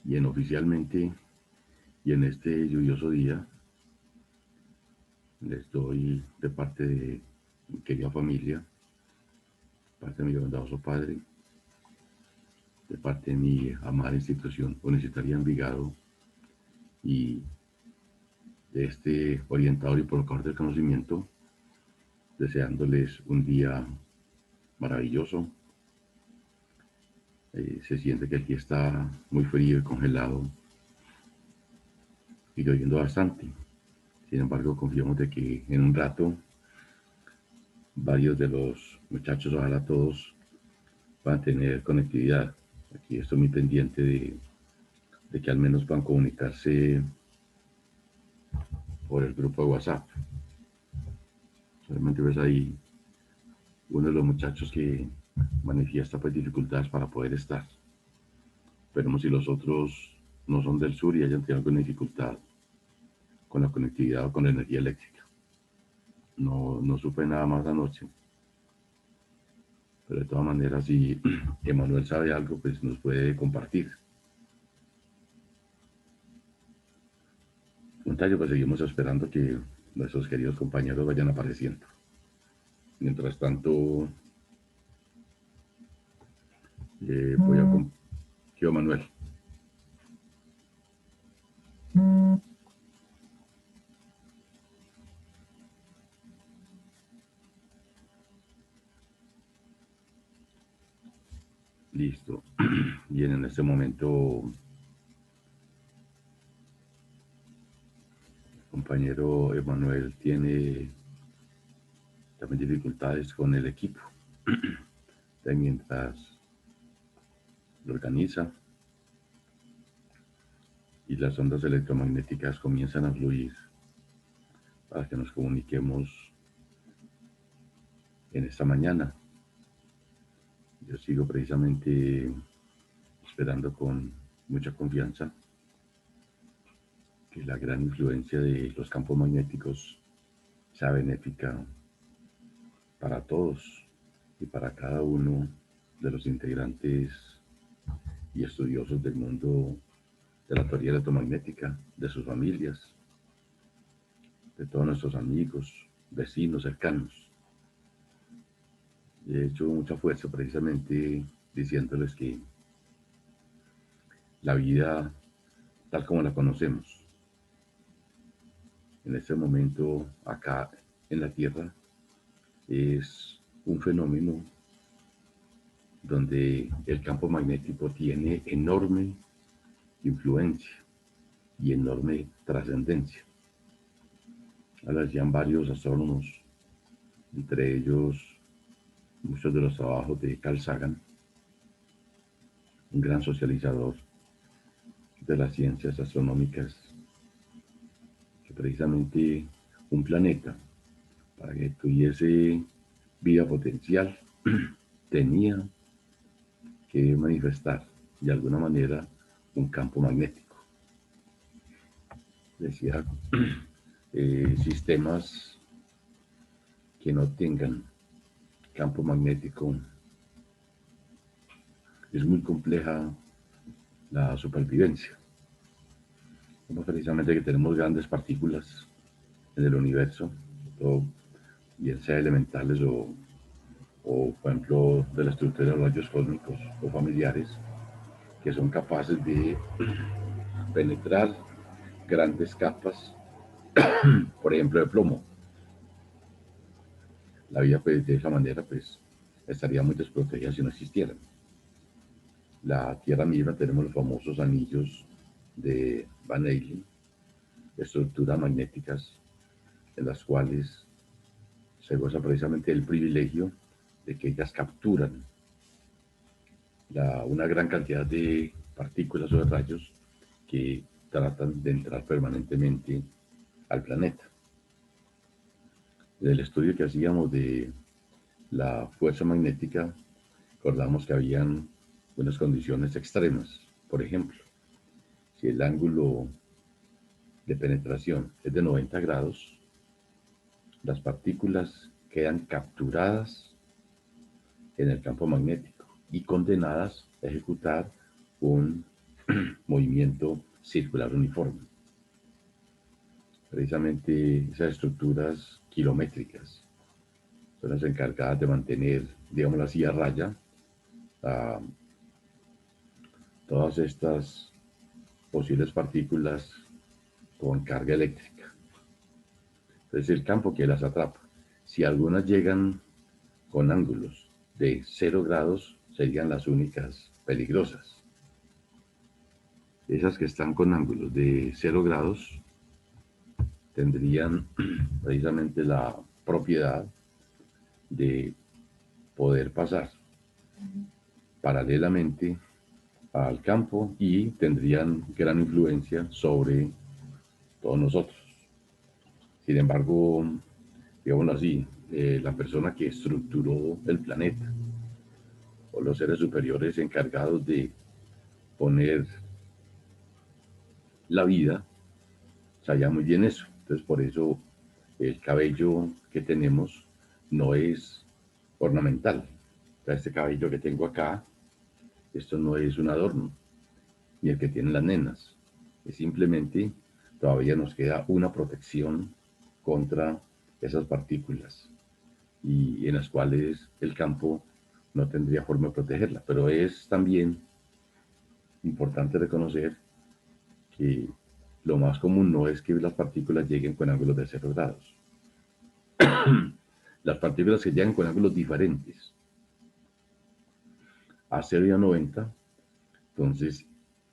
Bien, oficialmente y en este lluvioso día les doy de parte de mi querida familia, de parte de mi bondadoso padre, de parte de mi amada institución universitaria Envigado y de este orientador y provocador del conocimiento, deseándoles un día maravilloso. Se siente que aquí está muy frío y congelado y lloviendo bastante. Sin embargo, confiamos de que en un rato varios de los muchachos, ojalá todos, van a tener conectividad. Aquí estoy muy pendiente de que al menos puedan comunicarse por el grupo de WhatsApp. Solamente ves ahí uno de los muchachos que manifiesta pues dificultades para poder estar. Veremos si los otros no son del sur y hayan tenido alguna dificultad con la conectividad o con la energía eléctrica. No supe nada más anoche, pero de todas maneras si Emanuel sabe algo pues nos puede compartir. Montaño, pues seguimos esperando que nuestros queridos compañeros vayan apareciendo. Mientras tanto, voy a... ¿Qué Manuel? Listo. Bien, en este momento, el compañero Emanuel tiene también dificultades con el equipo. De mientras lo organiza y las ondas electromagnéticas comienzan a fluir para que nos comuniquemos en esta mañana. Yo sigo precisamente esperando con mucha confianza que la gran influencia de los campos magnéticos sea benéfica para todos y para cada uno de los integrantes y estudiosos del mundo de la teoría electromagnética, de sus familias, de todos nuestros amigos, vecinos cercanos. He hecho mucha fuerza precisamente diciéndoles que la vida tal como la conocemos en este momento acá en la Tierra es un fenómeno donde el campo magnético tiene enorme influencia y enorme trascendencia. Ahora decían varios astrónomos, entre ellos muchos de los trabajos de Carl Sagan, un gran socializador de las ciencias astronómicas, que precisamente un planeta, para que tuviese vida potencial, tenía que manifestar de alguna manera un campo magnético. Decía, sistemas que no tengan campo magnético, es muy compleja la supervivencia. Como precisamente que tenemos grandes partículas en el universo, todo, bien sea elementales por ejemplo, de la estructura de los rayos cósmicos o familiares, que son capaces de penetrar grandes capas, por ejemplo, de plomo. La vida pues, de esa manera pues, estaría muy desprotegida si no existieran. La Tierra misma tenemos los famosos anillos de Van Allen, estructuras magnéticas en las cuales se goza precisamente del privilegio de que ellas capturan una gran cantidad de partículas o de rayos que tratan de entrar permanentemente al planeta. En el estudio que hacíamos de la fuerza magnética, recordamos que habían unas condiciones extremas. Por ejemplo, si el ángulo de penetración es de 90 grados, las partículas quedan capturadas en el campo magnético y condenadas a ejecutar un movimiento circular uniforme. Precisamente esas estructuras kilométricas son las encargadas de mantener, digamos así, a raya a todas estas posibles partículas con carga eléctrica. Entonces el campo que las atrapa. Si algunas llegan con ángulos de 0 grados, serían las únicas peligrosas. Esas que están con ángulos de 0 grados tendrían precisamente la propiedad de poder pasar paralelamente al campo y tendrían gran influencia sobre todos nosotros. Sin embargo, digámoslo así, la persona que estructuró el planeta o los seres superiores encargados de poner la vida, sabía muy bien eso. Entonces, por eso el cabello que tenemos no es ornamental. O sea, este cabello que tengo acá, esto no es un adorno, ni el que tienen las nenas. Es simplemente, todavía nos queda una protección contra esas partículas y en las cuales el campo no tendría forma de protegerla. Pero es también importante reconocer que lo más común no es que las partículas lleguen con ángulos de 0 grados. Las partículas que llegan con ángulos diferentes a 0 y a 90, entonces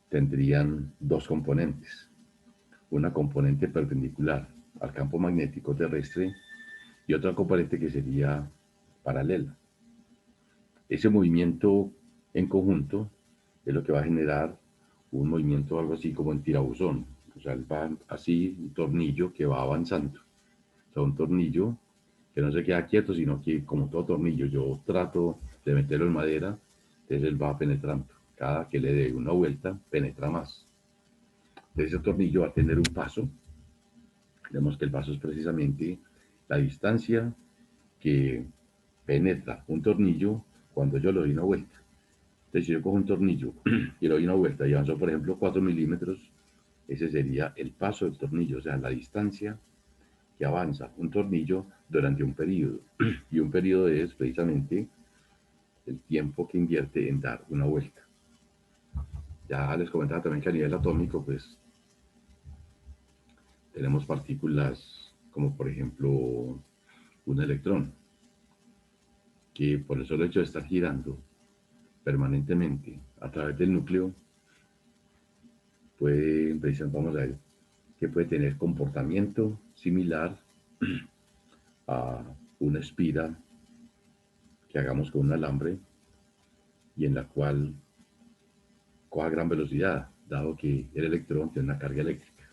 tendrían dos componentes. Una componente perpendicular al campo magnético terrestre y otra componente que sería paralela. Ese movimiento en conjunto es lo que va a generar un movimiento algo así como en tirabuzón. O sea, va así, un tornillo que va avanzando. O sea, un tornillo que no se queda quieto, sino que como todo tornillo, yo trato de meterlo en madera, entonces él va penetrando. Cada que le dé una vuelta, penetra más. Entonces ese tornillo va a tener un paso. Vemos que el paso es precisamente la distancia que penetra un tornillo cuando yo le doy una vuelta. Entonces, si yo cojo un tornillo y le doy una vuelta y avanzo, por ejemplo, 4 milímetros, ese sería el paso del tornillo, o sea, la distancia que avanza un tornillo durante un periodo. Y un periodo es precisamente el tiempo que invierte en dar una vuelta. Ya les comentaba también que a nivel atómico, pues, tenemos partículas como, por ejemplo, un electrón, que por el solo hecho de estar girando permanentemente a través del núcleo, puede, vamos a ver, que puede tener comportamiento similar a una espira que hagamos con un alambre y en la cual coja gran velocidad, dado que el electrón tiene una carga eléctrica.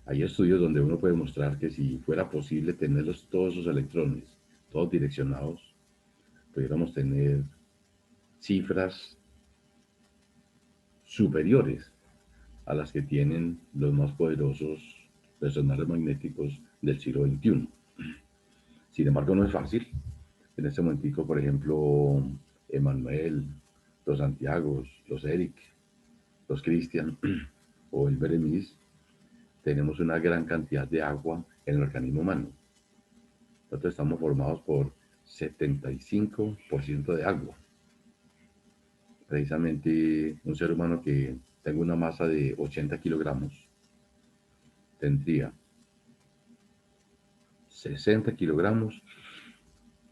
Hay estudios donde uno puede mostrar que si fuera posible tenerlos todos esos electrones, todos direccionados, pudiéramos tener cifras superiores a las que tienen los más poderosos resonadores magnéticos del siglo XXI. Sin embargo, no es fácil. En este momentico, por ejemplo, Emanuel, los Santiagos, los Eric, los Cristian o el Berenice, tenemos una gran cantidad de agua en el organismo humano. Nosotros estamos formados por 75% de agua. Precisamente un ser humano que tenga una masa de 80 kilogramos tendría 60 kilogramos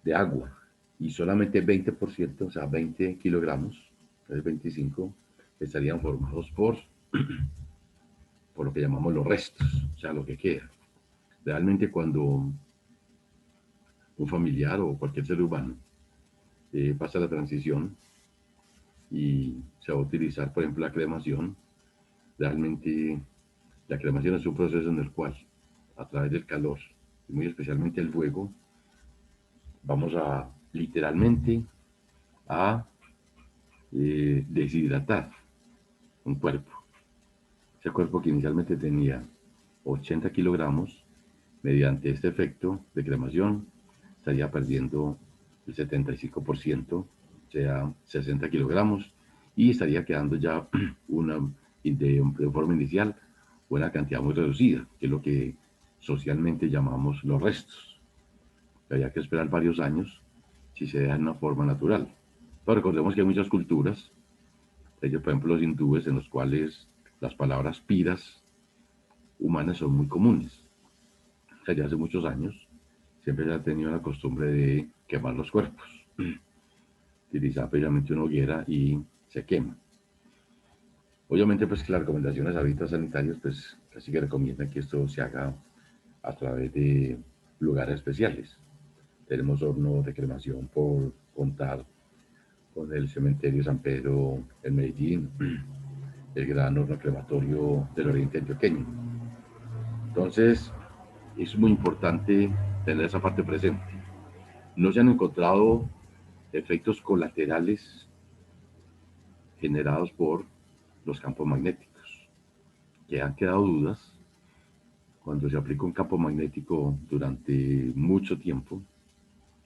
de agua y solamente 20%, o sea, 20 kilogramos, entonces 25, estarían formados por lo que llamamos los restos, o sea, lo que queda. Realmente cuando un familiar o cualquier ser humano pasa la transición y se va a utilizar, por ejemplo, la cremación, realmente la cremación es un proceso en el cual, a través del calor, y muy especialmente el fuego, vamos a literalmente a deshidratar un cuerpo. Ese cuerpo que inicialmente tenía 80 kilogramos, mediante este efecto de cremación, estaría perdiendo el 75%, o sea, 60 kilogramos, y estaría quedando ya de forma inicial una cantidad muy reducida, que es lo que socialmente llamamos los restos. Había que esperar varios años si se da en una forma natural. Pero recordemos que hay muchas culturas, ellos, por ejemplo los hindúes, en los cuales las palabras piras humanas son muy comunes. Desde hace muchos años siempre se ha tenido la costumbre de quemar los cuerpos. Utilizar previamente una hoguera y se quema. Obviamente, pues que las recomendaciones ahorita sanitarias, pues casi que recomiendan que esto se haga a través de lugares especiales. Tenemos horno de cremación por contar con el cementerio San Pedro en Medellín, el gran horno crematorio del Oriente Antioqueño. Entonces, es muy importante tener esa parte presente. No se han encontrado efectos colaterales generados por los campos magnéticos, que han quedado dudas cuando se aplica un campo magnético durante mucho tiempo,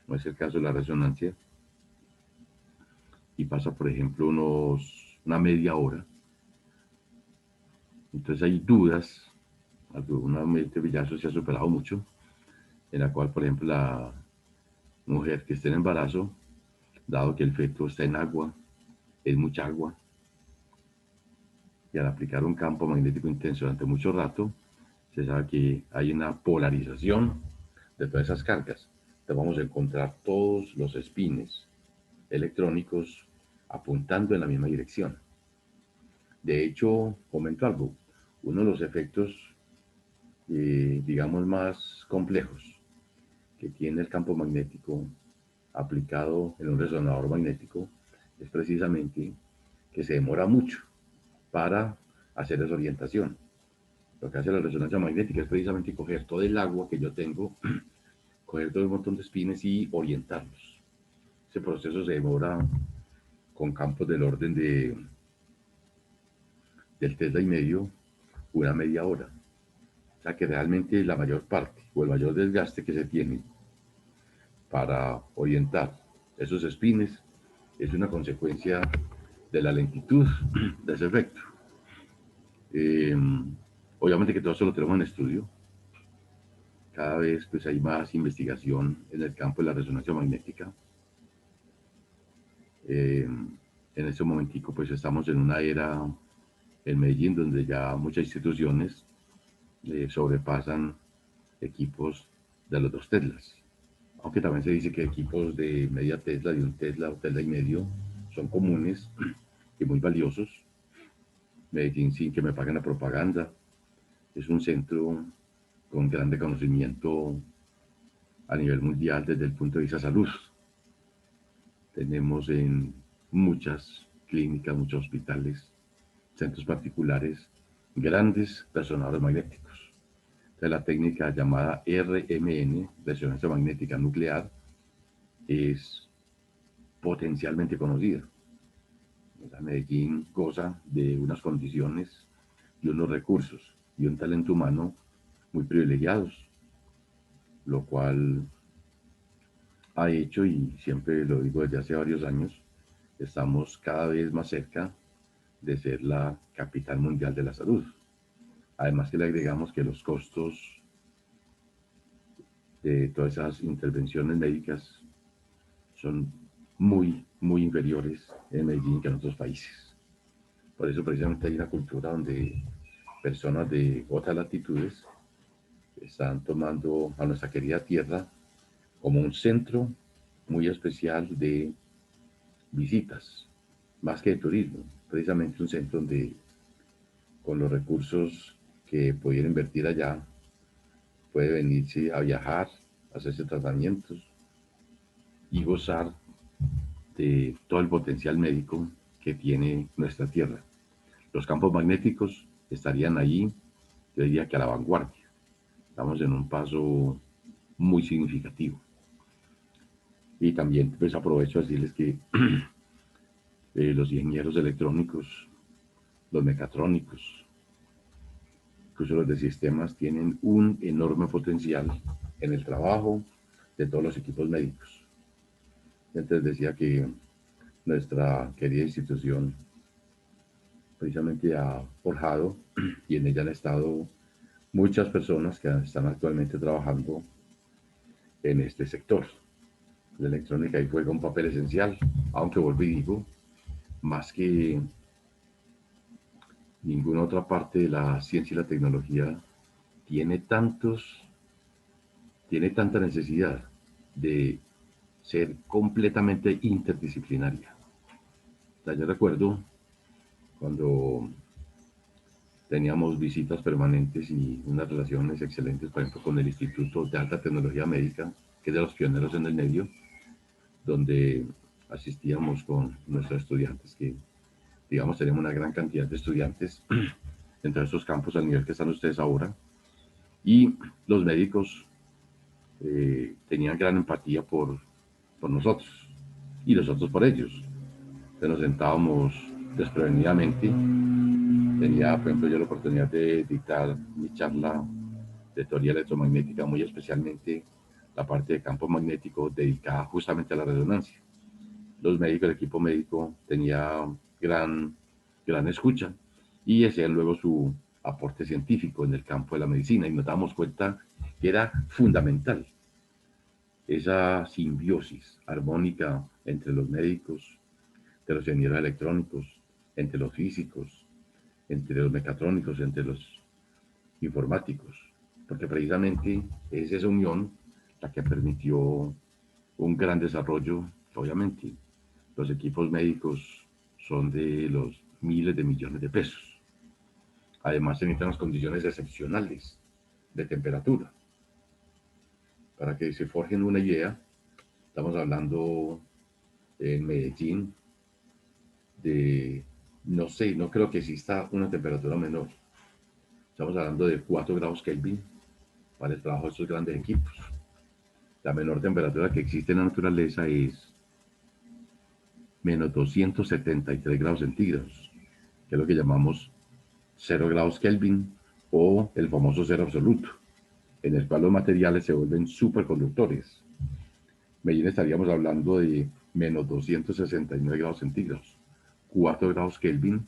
no es el caso de la resonancia, y pasa, por ejemplo, una media hora. Entonces hay dudas, algunos villazo se ha superado mucho, en la cual, por ejemplo, la mujer que esté en embarazo, dado que el feto está en agua, es mucha agua, y al aplicar un campo magnético intenso durante mucho rato, se sabe que hay una polarización de todas esas cargas. Entonces vamos a encontrar todos los espines electrónicos apuntando en la misma dirección. De hecho, comento algo, uno de los efectos, digamos, más complejos que tiene el campo magnético aplicado en un resonador magnético es precisamente que se demora mucho para hacer esa orientación. Lo que hace la resonancia magnética es precisamente coger todo el agua que yo tengo, coger todo un montón de espines y orientarlos. Ese proceso se demora con campos del orden del Tesla y medio, una media hora. O sea que realmente la mayor parte o el mayor desgaste que se tiene para orientar esos espines es una consecuencia de la lentitud de ese efecto. Eh, Obviamente que todo eso lo tenemos en estudio. Cada vez pues hay más investigación en el campo de la resonancia magnética. En este momentico pues estamos en una era en Medellín donde ya muchas instituciones sobrepasan equipos de los 2 Teslas. Aunque también se dice que equipos de media Tesla, de un Tesla o Tesla y medio, son comunes y muy valiosos. Medellín, sin que me paguen la propaganda, es un centro con gran reconocimiento a nivel mundial desde el punto de vista de salud. Tenemos en muchas clínicas, muchos hospitales, centros particulares, grandes resonadores magnéticos. Entonces, la técnica llamada RMN, resonancia magnética nuclear, es potencialmente conocida. Medellín goza de unas condiciones y unos recursos y un talento humano muy privilegiados, lo cual ha hecho, y siempre lo digo desde hace varios años, estamos cada vez más cerca de ser la capital mundial de la salud. Además que le agregamos que los costos de todas esas intervenciones médicas son muy inferiores en Medellín que en otros países. Por eso precisamente hay una cultura donde personas de otras latitudes están tomando a nuestra querida tierra como un centro muy especial de visitas, más que de turismo, precisamente un centro donde con los recursos que pudiera invertir allá puede venirse a viajar, hacerse tratamientos y gozar de todo el potencial médico que tiene nuestra tierra. Los campos magnéticos estarían ahí, yo diría que a la vanguardia. Estamos en un paso muy significativo. Y también pues aprovecho a decirles que los ingenieros electrónicos, los mecatrónicos, incluso los de sistemas, tienen un enorme potencial en el trabajo de todos los equipos médicos. Entonces decía que nuestra querida institución precisamente ha forjado y en ella han estado muchas personas que están actualmente trabajando en este sector. La electrónica ahí juega un papel esencial, aunque vuelvo y digo, más que ninguna otra parte de la ciencia y la tecnología tiene tiene tanta necesidad de ser completamente interdisciplinaria. O sea, yo recuerdo cuando teníamos visitas permanentes y unas relaciones excelentes, por ejemplo, con el Instituto de Alta Tecnología Médica, que es de los pioneros en el medio, donde asistíamos con nuestros estudiantes, que digamos tenemos una gran cantidad de estudiantes dentro de estos campos al nivel que están ustedes ahora, y los médicos tenían gran empatía por nosotros y nosotros por ellos. Entonces nos sentábamos desprevenidamente. Tenía, por ejemplo, yo la oportunidad de dictar mi charla de teoría electromagnética, muy especialmente la parte de campo magnético dedicada justamente a la resonancia. Los médicos, el equipo médico tenía gran escucha y hacían luego su aporte científico en el campo de la medicina y nos damos cuenta que era fundamental esa simbiosis armónica entre los médicos, entre los ingenieros electrónicos, entre los físicos, entre los mecatrónicos, entre los informáticos, porque precisamente es esa unión la que permitió un gran desarrollo. Obviamente, los equipos médicos son de los miles de millones de pesos. Además, se necesitan unas condiciones excepcionales de temperatura. Para que se forjen una idea, estamos hablando en Medellín de, no sé, no creo que exista una temperatura menor. Estamos hablando de 4 grados Kelvin para el trabajo de estos grandes equipos. La menor temperatura que existe en la naturaleza es menos 273 grados centígrados, que es lo que llamamos 0 grados Kelvin o el famoso cero absoluto, en el cual los materiales se vuelven superconductores. Medellín estaríamos hablando de menos 269 grados centígrados, 4 grados Kelvin,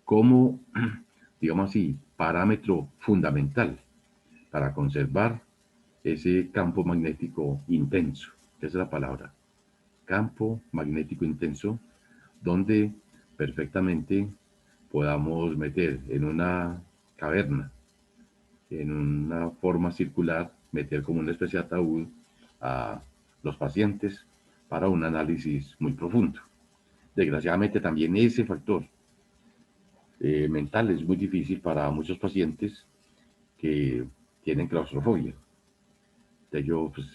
como, digamos así, parámetro fundamental para conservar ese campo magnético intenso, que es la palabra, campo magnético intenso, donde perfectamente podamos meter en una caverna, en una forma circular, meter como una especie de ataúd a los pacientes para un análisis muy profundo. Desgraciadamente también ese factor mental es muy difícil para muchos pacientes que tienen claustrofobia. De ello, pues,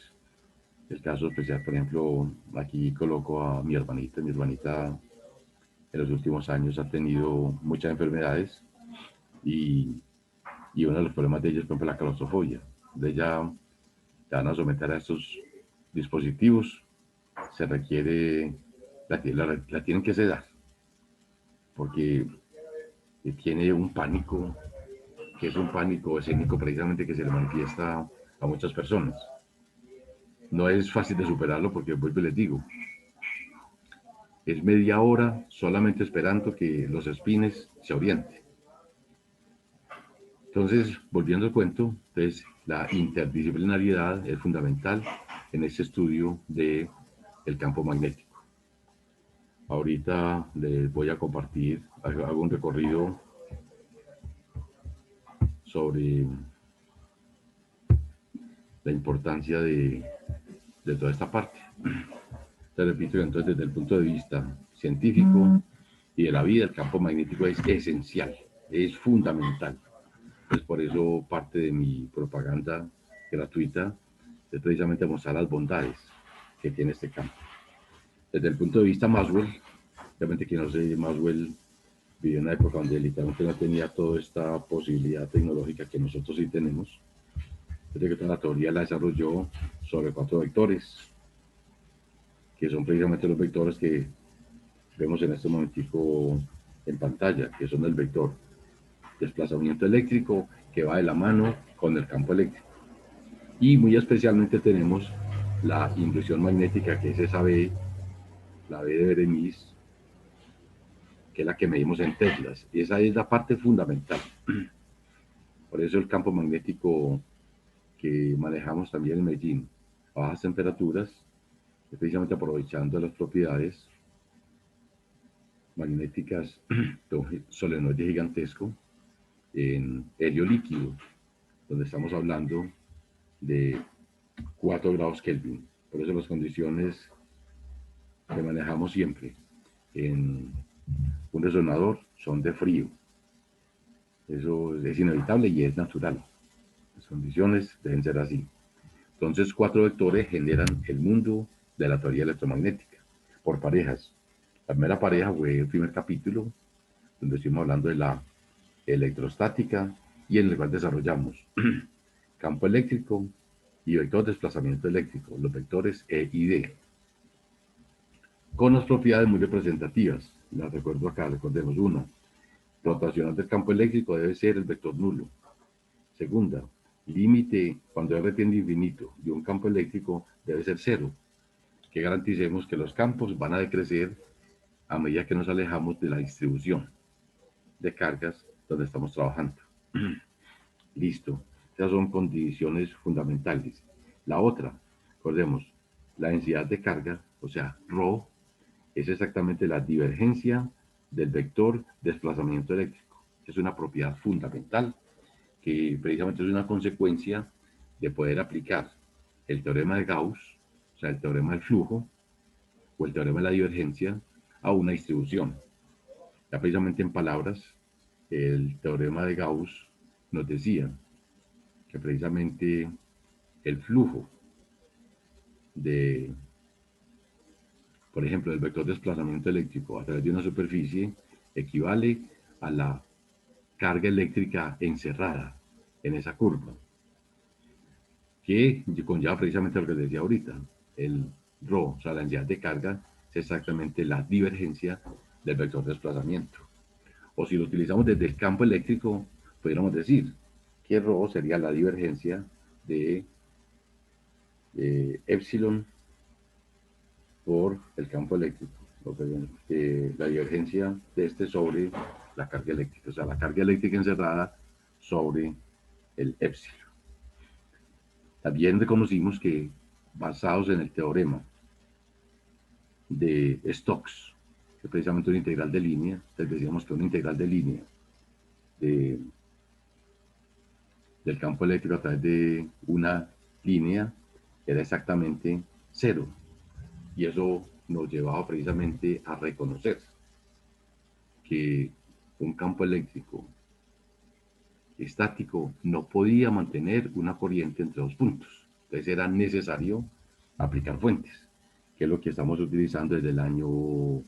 el caso especial, por ejemplo, aquí coloco a mi hermanita. Mi hermanita en los últimos años ha tenido muchas enfermedades y, y uno de los problemas de ella es, por ejemplo, la claustrofobia. De ella la van a someter a estos dispositivos, se requiere, la tienen que sedar, porque tiene un pánico, que es un pánico escénico precisamente que se le manifiesta a muchas personas. No es fácil de superarlo porque, vuelvo y les digo, es media hora solamente esperando que los espines se orienten. Entonces, volviendo al cuento, entonces, la interdisciplinariedad es fundamental en este estudio del campo magnético. Ahorita les voy a compartir, hago un recorrido sobre la importancia de toda esta parte. Te repito, entonces desde el punto de vista científico y de la vida, el campo magnético es esencial, es fundamental. Pues por eso parte de mi propaganda gratuita es precisamente mostrar las bondades que tiene este campo. Desde el punto de vista Maxwell, obviamente quien no sé, Maxwell vivió en una época donde literalmente no tenía toda esta posibilidad tecnológica que nosotros sí tenemos. Desde que toda la teoría la desarrolló sobre 4 vectores, que son precisamente los vectores que vemos en este momentico en pantalla, que son el vector desplazamiento eléctrico, que va de la mano con el campo eléctrico. Y muy especialmente tenemos la inducción magnética, que es esa B, la B de Berenice, que es la que medimos en teslas. Y esa es la parte fundamental. Por eso el campo magnético que manejamos también en Medellín a bajas temperaturas, es precisamente aprovechando las propiedades magnéticas de un solenoide gigantesco en helio líquido, donde estamos hablando de 4 grados Kelvin. Por eso las condiciones que manejamos siempre en un resonador son de frío. Eso es inevitable y es natural. Las condiciones deben ser así. Entonces, 4 vectores generan el mundo de la teoría electromagnética por parejas. La primera pareja fue el primer capítulo, donde estuvimos hablando de la electrostática y en el cual desarrollamos campo eléctrico y vector de desplazamiento eléctrico, los vectores E y D, con las propiedades muy representativas. Las recuerdo acá, recordemos. Uno, rotacional del campo eléctrico debe ser el vector nulo. Segunda, límite cuando R tiende a infinito de un campo eléctrico debe ser cero, que garanticemos que los campos van a decrecer a medida que nos alejamos de la distribución de cargas donde estamos trabajando. Listo. Esas son condiciones fundamentales. La otra, recordemos, la densidad de carga, o sea, ρ, es exactamente la divergencia del vector desplazamiento eléctrico. Es una propiedad fundamental que precisamente es una consecuencia de poder aplicar el teorema de Gauss, o sea, el teorema del flujo, o el teorema de la divergencia, a una distribución. Ya precisamente en palabras, el teorema de Gauss nos decía que precisamente el flujo de, por ejemplo, del vector de desplazamiento eléctrico a través de una superficie equivale a la carga eléctrica encerrada en esa curva, que conlleva precisamente lo que les decía ahorita. El ρ, o sea, la densidad de carga, es exactamente la divergencia del vector de desplazamiento. O si lo utilizamos desde el campo eléctrico, podríamos decir que ρ sería la divergencia de epsilon por el campo eléctrico, la divergencia de este sobre la carga eléctrica, o sea, la carga eléctrica encerrada sobre el epsilon. También reconocimos que, basados en el teorema de Stokes, que es precisamente una integral de línea, entonces decíamos que una integral de línea del campo eléctrico a través de una línea era exactamente cero. Y eso nos llevaba precisamente a reconocer que un campo eléctrico estático no podía mantener una corriente entre dos puntos. Entonces era necesario aplicar fuentes, que es lo que estamos utilizando desde el año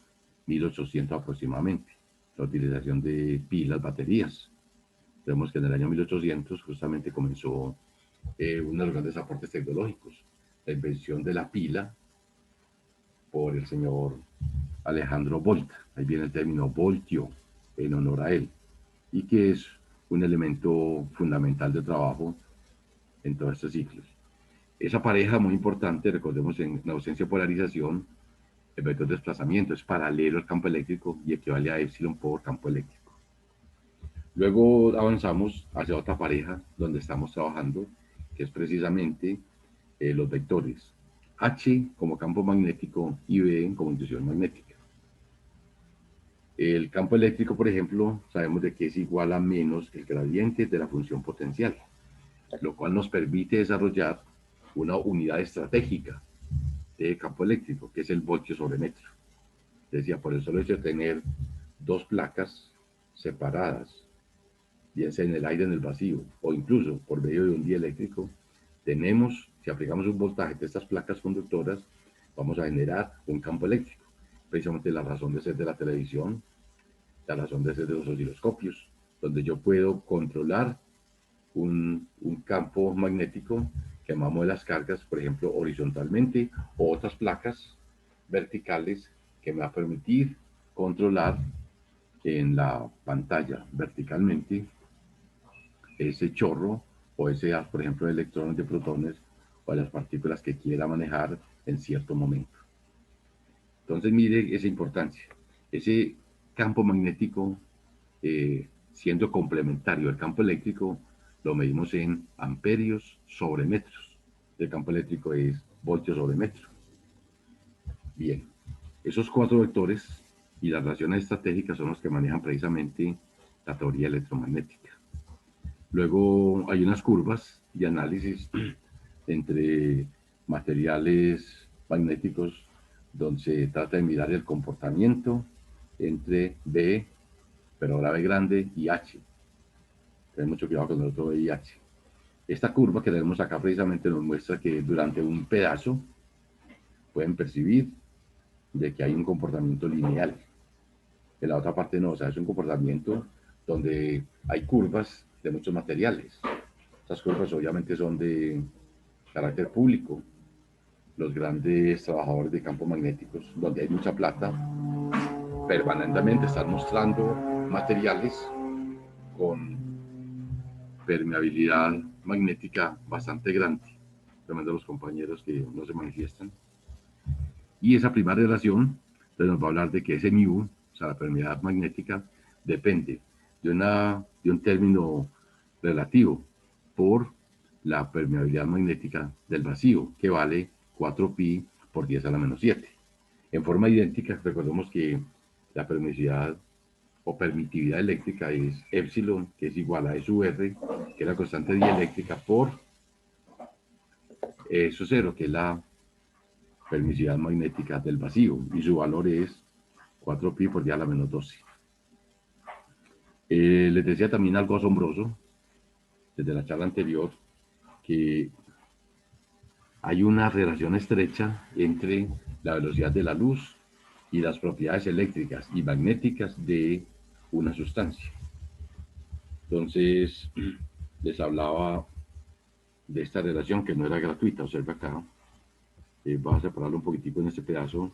1800 aproximadamente, la utilización de pilas, baterías. Vemos que en el año 1800 justamente comenzó uno de los grandes aportes tecnológicos, la invención de la pila por el señor Alejandro Volta. Ahí viene el término voltio en honor a él, y que es un elemento fundamental de trabajo en todos estos ciclos. Esa pareja muy importante, recordemos, en la ausencia de polarización, el vector de desplazamiento es paralelo al campo eléctrico y equivale a epsilon por campo eléctrico. Luego avanzamos hacia otra pareja donde estamos trabajando, que es precisamente los vectores H como campo magnético y B como inducción magnética. El campo eléctrico, por ejemplo, sabemos de que es igual a menos el gradiente de la función potencial, lo cual nos permite desarrollar una unidad estratégica de campo eléctrico, que es el voltio sobre metro. Decía, por el solo hecho de tener dos placas separadas, bien sea en el aire, en el vacío, o incluso por medio de un dieléctrico, tenemos, si aplicamos un voltaje de estas placas conductoras, vamos a generar un campo eléctrico. Precisamente la razón de ser de la televisión, la razón de ser de los osciloscopios, donde yo puedo controlar un campo magnético que mueve las cargas, por ejemplo, horizontalmente, o otras placas verticales que me va a permitir controlar en la pantalla verticalmente ese chorro o ese haz, por ejemplo, de electrones, de protones o de las partículas que quiera manejar en cierto momento. Entonces, mire esa importancia. Ese campo magnético siendo complementario. El campo eléctrico lo medimos en amperios sobre metros. El campo eléctrico es voltios sobre metro. Bien, esos 4 vectores y las relaciones estratégicas son los que manejan precisamente la teoría electromagnética. Luego hay unas curvas de análisis entre materiales magnéticos donde se trata de mirar el comportamiento entre B, pero ahora B grande, y H. Ten mucho cuidado con el otro B y H. Esta curva que tenemos acá precisamente nos muestra que durante un pedazo pueden percibir de que hay un comportamiento lineal. En la otra parte no, o sea, es un comportamiento donde hay curvas de muchos materiales. Estas curvas obviamente son de carácter público. Los grandes trabajadores de campos magnéticos, donde hay mucha plata, permanentemente están mostrando materiales con permeabilidad magnética bastante grande, tremendo los compañeros que no se manifiestan. Y esa primera relación nos va a hablar de que ese mu, o sea, la permeabilidad magnética, depende de un término relativo por la permeabilidad magnética del vacío, que vale 4pi por 10 a la menos 7. En forma idéntica, recordemos que la permisividad o permitividad eléctrica es epsilon, que es igual a E sub R, que es la constante dieléctrica, por E sub 0, que es la permisividad magnética del vacío, y su valor es 4pi por 10 a la menos 12. Les decía también algo asombroso desde la charla anterior, que hay una relación estrecha entre la velocidad de la luz y las propiedades eléctricas y magnéticas de una sustancia. Entonces, les hablaba de esta relación que no era gratuita. Observa acá, voy a separarlo un poquitico en este pedazo,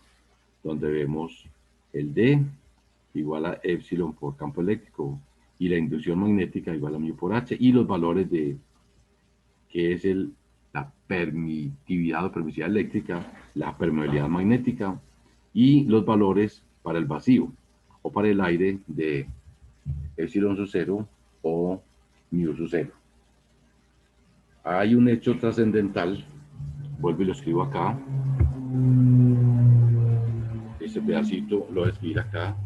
donde vemos el D igual a epsilon por campo eléctrico y la inducción magnética igual a mu por H, y los valores de que es la permitividad o permisividad eléctrica, la permeabilidad magnética y los valores para el vacío o para el aire de epsilon sub 0 o mu sub 0. Hay un hecho trascendental, vuelvo y lo escribo acá. Este pedacito lo voy a escribir acá.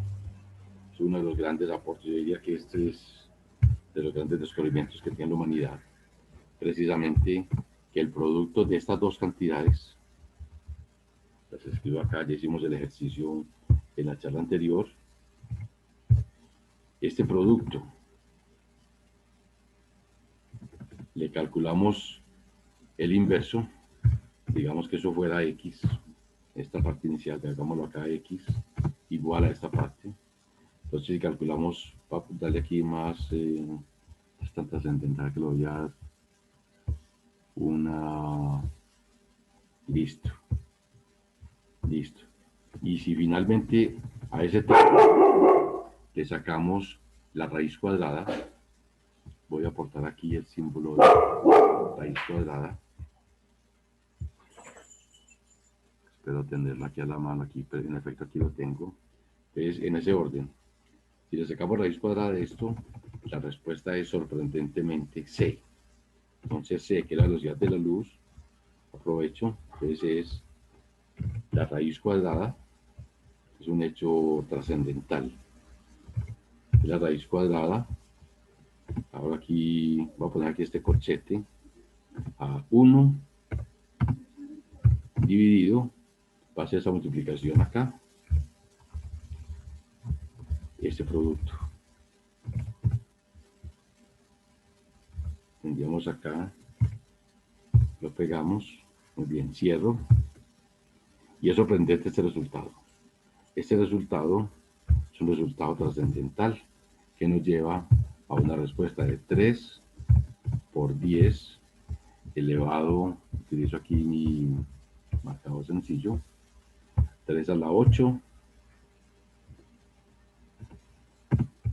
Es uno de los grandes aportes. Yo diría que este es de los grandes descubrimientos que tiene la humanidad. Precisamente que el producto de estas dos cantidades, las escribo acá, ya hicimos el ejercicio en la charla anterior. Este producto le calculamos el inverso, digamos que eso fuera x, esta parte inicial, hagámoslo acá, x, igual a esta parte. Entonces si calculamos, para darle aquí más, es tan trascendental que lo voy a dar una, listo. Y si finalmente a ese texto le sacamos la raíz cuadrada, voy a aportar aquí el símbolo de raíz cuadrada. Espero tenerla aquí a la mano, aquí, pero en efecto aquí lo tengo. Entonces, en ese orden, si le sacamos raíz cuadrada de esto, la respuesta es sorprendentemente C. Entonces C, que es la velocidad de la luz, aprovecho, entonces es la raíz cuadrada, es un hecho trascendental. La raíz cuadrada, ahora aquí, voy a poner aquí este corchete, a 1 dividido, va a hacer esa multiplicación acá, este producto. Enviamos acá, lo pegamos, muy bien, cierro, y es sorprendente este resultado. Este resultado es un resultado trascendental que nos lleva a una respuesta de 3 por 10 elevado, utilizo aquí mi marcador sencillo, 3 a la 8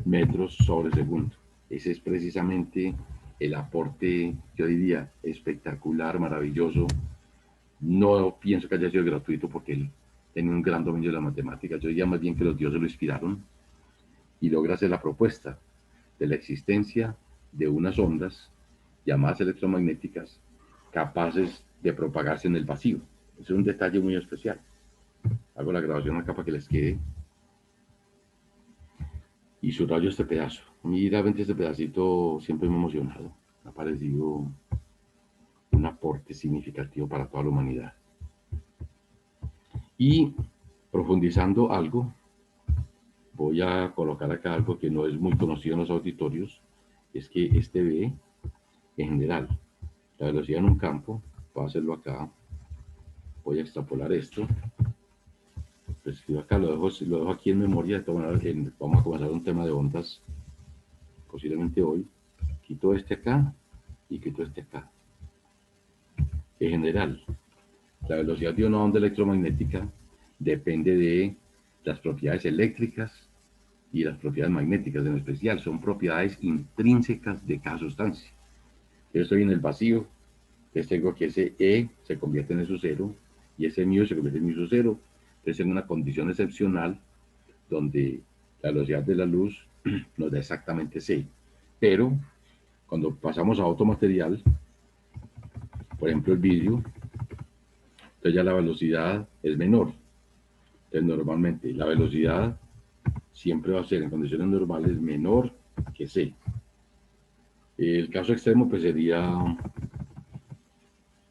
metros sobre segundo. Ese es precisamente el aporte, yo diría, espectacular, maravilloso. No pienso que haya sido gratuito porque él tenía un gran dominio de la matemática. Yo diría más bien que los dioses lo inspiraron y logra hacer la propuesta de la existencia de unas ondas llamadas electromagnéticas capaces de propagarse en el vacío. Es un detalle muy especial. Hago la grabación acá para que les quede. Y subrayo este pedazo. A mí realmente este pedacito siempre me ha emocionado. Me ha parecido un aporte significativo para toda la humanidad. Y profundizando algo, voy a colocar acá algo que no es muy conocido en los auditorios, es que este B, en general, la velocidad en un campo, voy a hacerlo acá, voy a extrapolar esto, lo escribo acá, lo dejo aquí en memoria, de todas maneras, vamos a comenzar un tema de ondas, posiblemente hoy, quito este acá y quito este acá. En general, la velocidad de una onda electromagnética depende de las propiedades eléctricas y las propiedades magnéticas en especial. Son propiedades intrínsecas de cada sustancia. Yo estoy en el vacío, entonces tengo que ese E se convierte en su cero y ese mu se convierte en su cero. Entonces en una condición excepcional donde la velocidad de la luz nos da exactamente C. Pero cuando pasamos a otro material, por ejemplo el vidrio, entonces ya la velocidad es menor. Entonces normalmente la velocidad siempre va a ser en condiciones normales menor que C. El caso extremo pues sería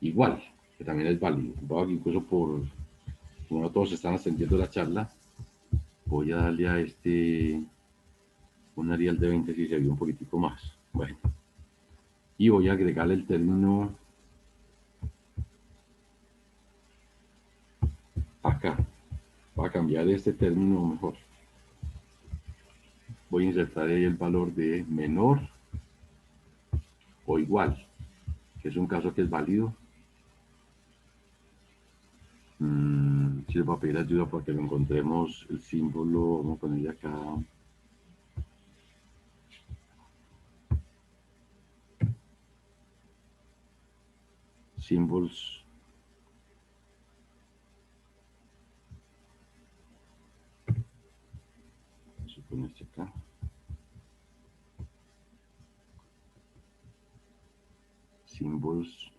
igual, que también es válido. Voy a, incluso por, como no todos están extendiendo la charla, voy a darle a este un Arial de 20 si se vio un poquitico más. Bueno, y voy a agregarle el término acá. Voy a cambiar este término mejor. Voy a insertar ahí el valor de menor o igual, que es un caso que es válido. Si les voy a pedir ayuda para que lo encontremos el símbolo, vamos a ponerle acá symbols. Vamos a poner este acá. Symbols.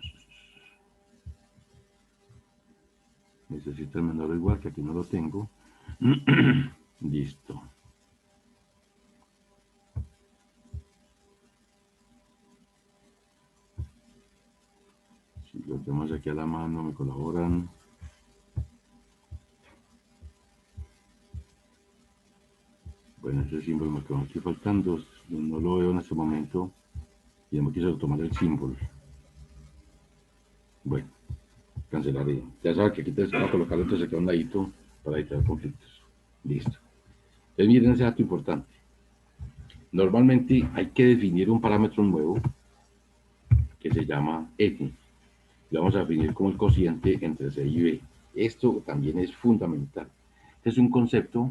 Necesito el menor o igual, que aquí no lo tengo. Listo. Si los demás aquí a la mano me colaboran. Bueno, ese símbolo me quedó aquí faltando. No lo veo en este momento. Y no quiso tomar el símbolo. Bueno, cancelaré. Ya sabes que aquí te voy a colocar entonces aquí a un ladito para evitar conflictos. Listo. Entonces miren ese dato importante. Normalmente hay que definir un parámetro nuevo que se llama F. Lo vamos a definir como el cociente entre C y B. Esto también es fundamental. Este es un concepto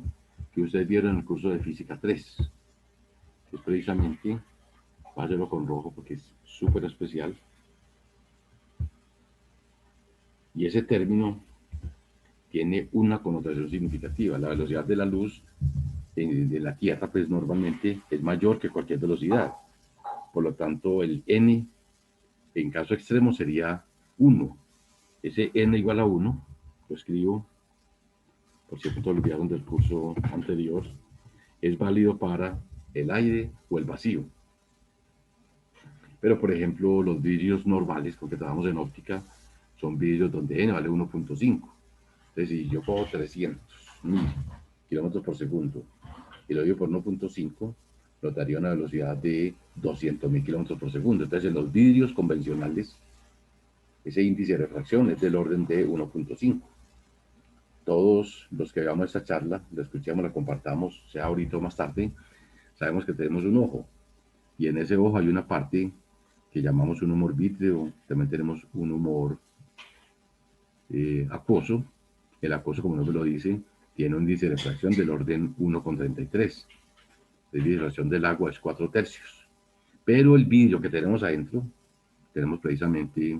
que ustedes vieron en el curso de Física 3, que es precisamente, voy a hacerlo con rojo porque es súper especial, y ese término tiene una connotación significativa. La velocidad de la luz de la Tierra, pues normalmente es mayor que cualquier velocidad. Por lo tanto, el n, en caso extremo, sería 1. Ese n igual a 1, lo escribo, por si lo olvidaron del curso anterior, es válido para el aire o el vacío. Pero, por ejemplo, los vidrios normales, porque trabajamos en óptica, son vidrios donde n vale 1.5. Entonces, si yo cojo 300.000 kilómetros por segundo y lo divido por 1.5, nos daría una velocidad de 200.000 kilómetros por segundo. Entonces, en los vidrios convencionales, ese índice de refracción es del orden de 1.5. Todos los que hagamos esta charla, la escuchamos, la compartamos, sea ahorita o más tarde, sabemos que tenemos un ojo. Y en ese ojo hay una parte que llamamos un humor vítreo, también tenemos un humor acuoso. El acuoso, como no me lo dice, tiene un índice de refracción del orden 1,33. La refracción del agua es 4 tercios. Pero el vidrio que tenemos adentro, tenemos precisamente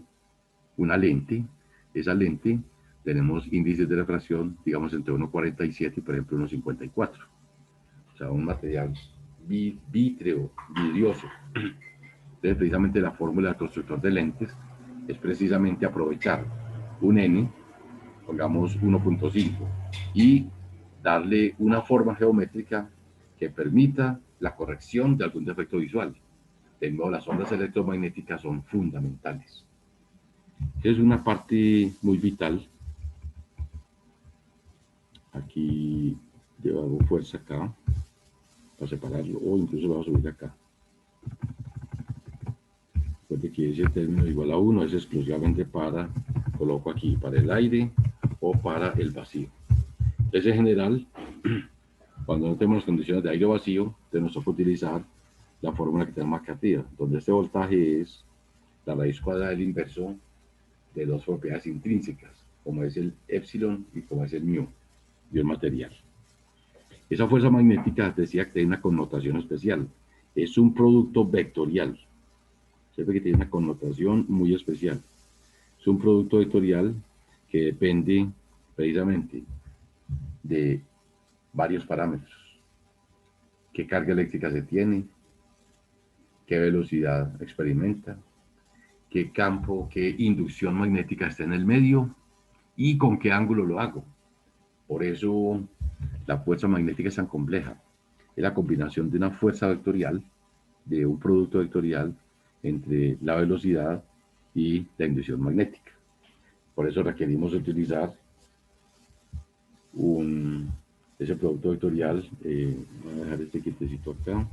una lente. Esa lente tenemos índices de refracción, digamos, entre 1,47 y, por ejemplo, 1,54. o sea, un material vítreo, vidrioso. Entonces, precisamente la fórmula del constructor de lentes es precisamente aprovechar un n, pongamos 1.5, y darle una forma geométrica que permita la corrección de algún defecto visual. De nuevo, las ondas electromagnéticas son fundamentales. Es una parte muy vital. Aquí yo hago fuerza acá para separarlo, o incluso lo voy a subir acá. Recuerde que ese término igual a 1 es exclusivamente para, coloco aquí, para el aire o para el vacío. Entonces, en general, cuando no tenemos condiciones de aire vacío, nos toca utilizar la fórmula que tenemos acá arriba, donde este voltaje es la raíz cuadrada del inverso de dos propiedades intrínsecas, como es el epsilon y como es el mu, y el material. Esa fuerza magnética decía que tiene una connotación especial. Es un producto vectorial. Siempre que tiene una connotación muy especial. Es un producto vectorial que depende precisamente de varios parámetros. Qué carga eléctrica se tiene, qué velocidad experimenta, qué campo, qué inducción magnética está en el medio y con qué ángulo lo hago. Por eso la fuerza magnética es tan compleja. Es la combinación de una fuerza vectorial, de un producto vectorial entre la velocidad y la inducción magnética. Por eso requerimos utilizar ese producto vectorial. Voy a dejar este quietecito acá.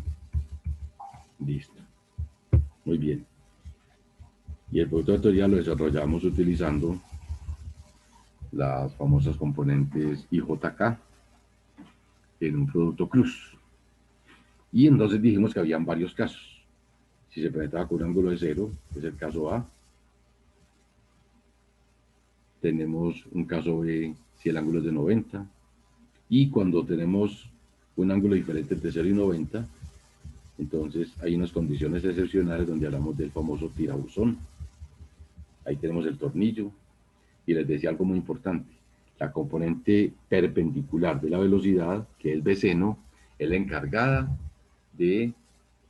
Listo. Muy bien. Y el producto vectorial lo desarrollamos utilizando las famosas componentes IJK en un producto cruz. Y entonces dijimos que habían varios casos. Si se penetraba con un ángulo de 0, es el caso A. Tenemos un caso B si el ángulo es de 90. Y cuando tenemos un ángulo diferente entre 0 y 90, entonces hay unas condiciones excepcionales donde hablamos del famoso tirabuzón. Ahí tenemos el tornillo. Y les decía algo muy importante. La componente perpendicular de la velocidad, que es el B seno, es la encargada de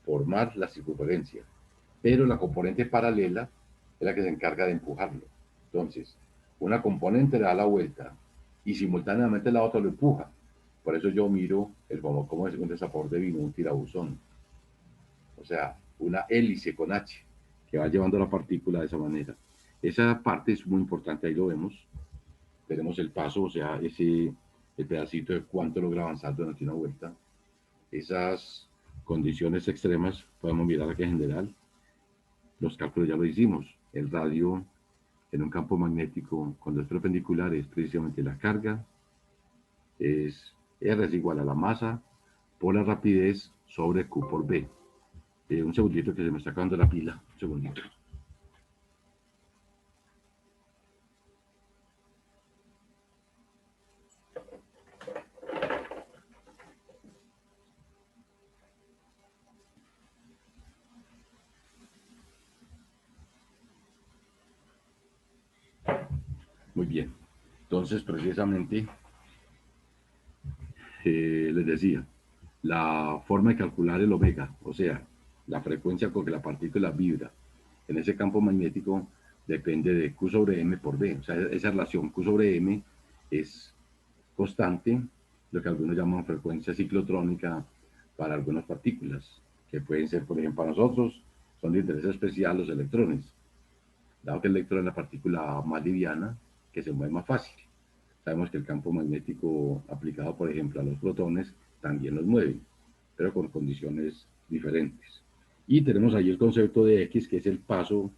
formar la circunferencia. Pero la componente paralela es la que se encarga de empujarlo. Entonces, una componente le da la vuelta y simultáneamente la otra lo empuja. Por eso yo miro el famoso, como es un desaporte de vino, un tirabuzón. O sea, una hélice con H que va llevando la partícula de esa manera. Esa parte es muy importante, ahí lo vemos. Tenemos el paso, o sea, el pedacito de cuánto logra avanzar durante una vuelta. Esas condiciones extremas podemos mirar aquí en general. Los cálculos ya lo hicimos. El radio en un campo magnético cuando es perpendicular es precisamente la carga, es R es igual a la masa por la rapidez sobre Q por B. Un segundito que se me está acabando la pila. Un segundito. Muy bien. Entonces, precisamente, les decía, la forma de calcular el omega, o sea, la frecuencia con que la partícula vibra en ese campo magnético depende de Q sobre M por B. O sea, esa relación Q sobre M es constante, lo que algunos llaman frecuencia ciclotrónica para algunas partículas, que pueden ser, por ejemplo, para nosotros, son de interés especial los electrones, dado que el electrón es la partícula más liviana que se mueve más fácil. Sabemos que el campo magnético aplicado, por ejemplo, a los protones también los mueve, pero con condiciones diferentes. Y tenemos ahí el concepto de X, que es el paso,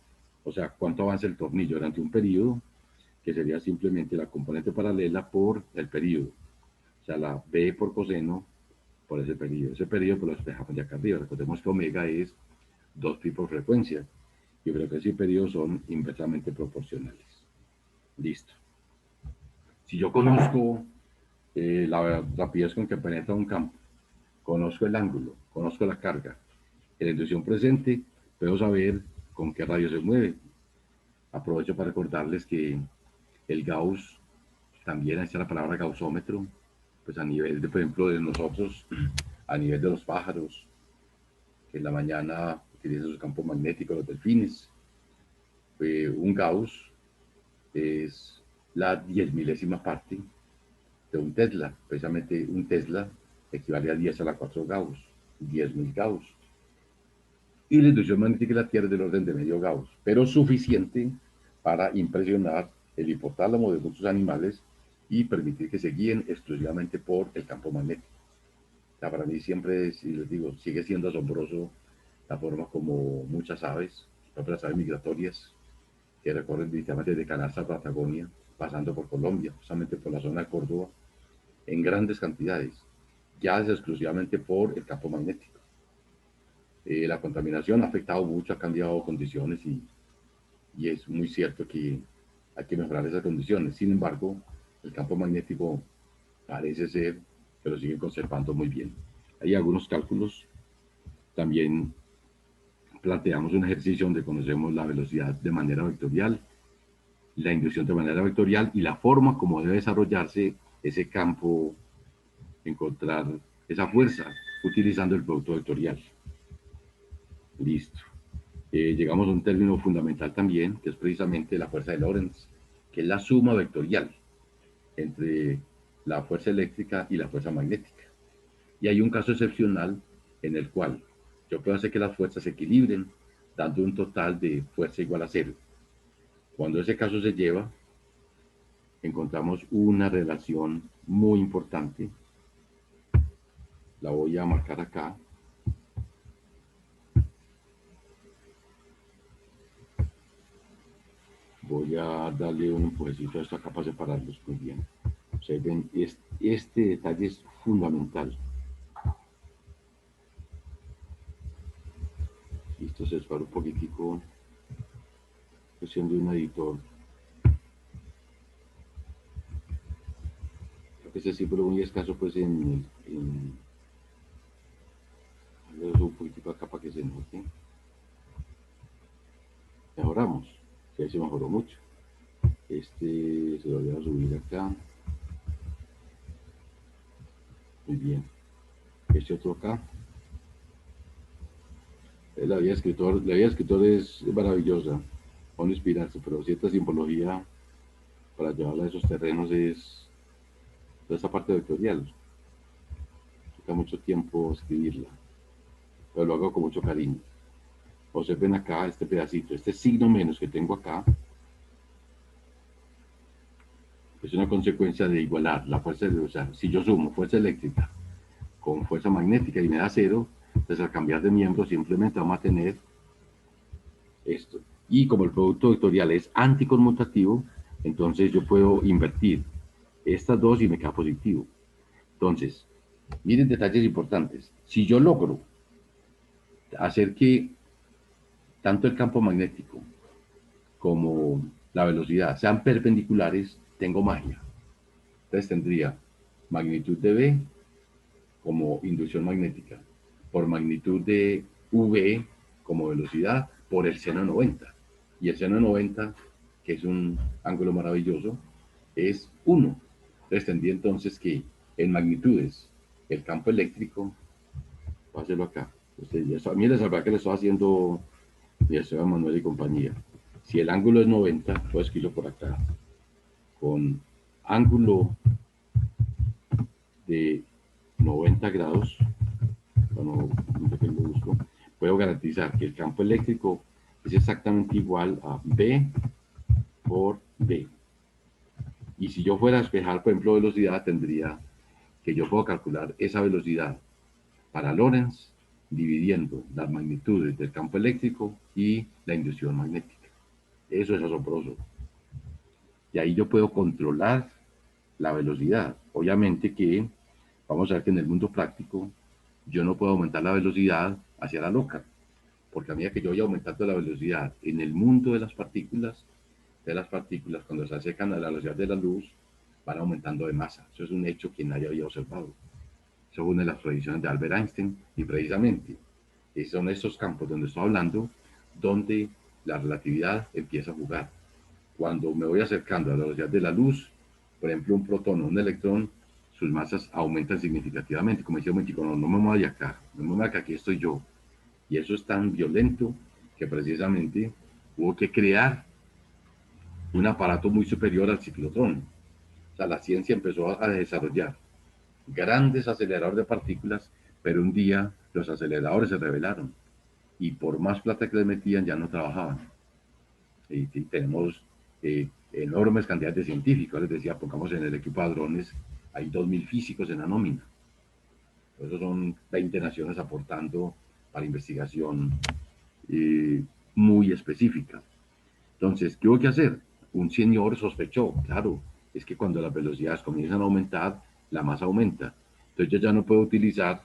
o sea, cuánto avanza el tornillo durante un periodo, que sería simplemente la componente paralela por el periodo. O sea, la B por coseno por ese periodo. Ese periodo pues lo despejamos de acá arriba. Recordemos que omega es 2pi por frecuencia. Yo creo que ese periodo son inversamente proporcionales. Listo. Si yo conozco la rapidez con que penetra un campo, conozco el ángulo, conozco la carga, la inducción presente, puedo saber con qué radio se mueve. Aprovecho para recordarles que el Gauss, también está la palabra gaussómetro, pues a nivel de, por ejemplo, de nosotros, a nivel de los pájaros, que en la mañana utilizan su campo magnético, los delfines. Un Gauss es la 10.000ª parte de un Tesla. Precisamente un Tesla equivale a 10 a la 4 Gauss, 10.000 Gauss. Y la inducción magnética de la Tierra es del orden de medio Gauss, pero suficiente para impresionar el hipotálamo de muchos animales y permitir que se guíen exclusivamente por el campo magnético. O sea, para mí siempre, y les digo, sigue siendo asombroso la forma como muchas aves, las aves migratorias, que recorren literalmente desde Canadá hasta Patagonia, pasando por Colombia, justamente por la zona de Córdoba, en grandes cantidades, ya es exclusivamente por el campo magnético. La contaminación ha afectado mucho, ha cambiado condiciones y es muy cierto que hay que mejorar esas condiciones. Sin embargo, el campo magnético parece ser que lo siguen conservando muy bien. Hay algunos cálculos. También planteamos un ejercicio donde conocemos la velocidad de manera vectorial, la inducción de manera vectorial y la forma como debe desarrollarse ese campo, encontrar esa fuerza utilizando el producto vectorial. Listo. Llegamos a un término fundamental también, que es precisamente la fuerza de Lorentz, que es la suma vectorial entre la fuerza eléctrica y la fuerza magnética. Y hay un caso excepcional en el cual yo puedo hacer que las fuerzas se equilibren, dando un total de fuerza igual a cero. Cuando ese caso se lleva, encontramos una relación muy importante. La voy a marcar acá. Voy a darle un empujecito a esto acá para separarlos muy bien. Observen, este detalle es fundamental. Listo, se dispara un poquitico, cuestión de un editor. Creo que ese símbolo muy escaso pues en lo dejo un poquitico acá para que se note. Mejoramos, que ahí se mejoró mucho. Este se lo voy a subir acá. Muy bien. Este otro acá. La vida de escritor es maravillosa, para inspirarse, pero cierta simbología para llevarla a esos terrenos es toda esa parte vectorial. Quita mucho tiempo escribirla, pero lo hago con mucho cariño. Observen acá este pedacito, este signo menos que tengo acá, es una consecuencia de igualar la fuerza, o sea, si yo sumo fuerza eléctrica con fuerza magnética y me da cero, entonces al cambiar de miembro simplemente vamos a tener esto. Y como el producto vectorial es anticonmutativo, entonces yo puedo invertir estas dos y me queda positivo. Entonces, miren detalles importantes. Si yo logro hacer que tanto el campo magnético como la velocidad sean perpendiculares, tengo magia. Entonces tendría magnitud de V como inducción magnética, por magnitud de V como velocidad, por el seno de 90. Y el seno de 90, que es un ángulo maravilloso, es 1. Entonces tendría entonces que en magnitudes el campo eléctrico, voy a hacerlo acá. Mira, sabrá que le estoy haciendo mi Esteban Manuel y compañía. Si el ángulo es 90, puedo escribirlo por acá. Con ángulo de 90 grados, cuando busco, puedo garantizar que el campo eléctrico es exactamente igual a B por B. Y si yo fuera a despejar, por ejemplo, velocidad, tendría que yo puedo calcular esa velocidad para Lorentz dividiendo las magnitudes del campo eléctrico y la inducción magnética. Eso es asombroso. Y ahí yo puedo controlar la velocidad. Obviamente que vamos a ver que en el mundo práctico yo no puedo aumentar la velocidad hacia la loca, porque a medida que yo voy aumentando la velocidad en el mundo de las partículas cuando se acercan a la velocidad de la luz, van aumentando de masa. Eso es un hecho que nadie había observado. Eso es una de las predicciones de Albert Einstein y precisamente son estos campos donde estoy hablando, donde la relatividad empieza a jugar. Cuando me voy acercando a la velocidad de la luz, por ejemplo, un protón o un electrón, sus masas aumentan significativamente. Como decía un chico, no, no me mueva de acá, no me mueva de acá, aquí estoy yo. Y eso es tan violento que precisamente hubo que crear un aparato muy superior al ciclotrón. O sea, la ciencia empezó a desarrollar grandes aceleradores de partículas, pero un día los aceleradores se rebelaron y por más plata que les metían ya no trabajaban. Y tenemos enormes cantidades de científicos. Les decía, pongamos en el equipo de drones, hay 2.000 físicos en la nómina. Eso son 20 naciones aportando para investigación muy específica. Entonces, ¿qué hubo que hacer? Un señor sospechó, claro, es que cuando las velocidades comienzan a aumentar, la masa aumenta. Entonces yo ya no puedo utilizar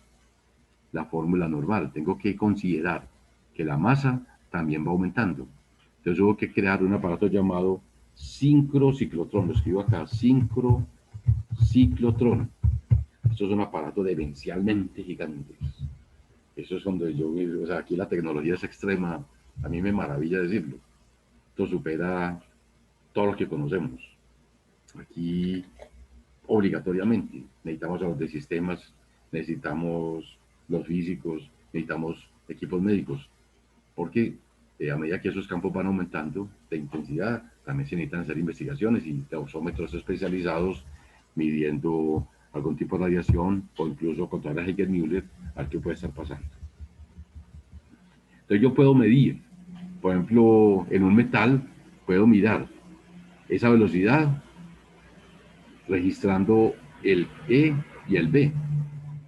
la fórmula normal, tengo que considerar que la masa también va aumentando. Entonces hubo que crear un aparato llamado sincrociclotrón, lo escribo acá, sincrociclotrón. Esto es un aparato demencialmente gigante. Eso es donde yo, o sea, aquí la tecnología es extrema, a mí me maravilla decirlo. Esto supera todo lo que conocemos. Aquí, obligatoriamente, necesitamos a los de sistemas, necesitamos los físicos, necesitamos equipos médicos, porque a medida que esos campos van aumentando de intensidad, también se necesitan hacer investigaciones y dosómetros especializados midiendo algún tipo de radiación o incluso controlar a Higgs-Müller al que puede estar pasando. Entonces yo puedo medir, por ejemplo, en un metal, puedo mirar esa velocidad registrando el E y el B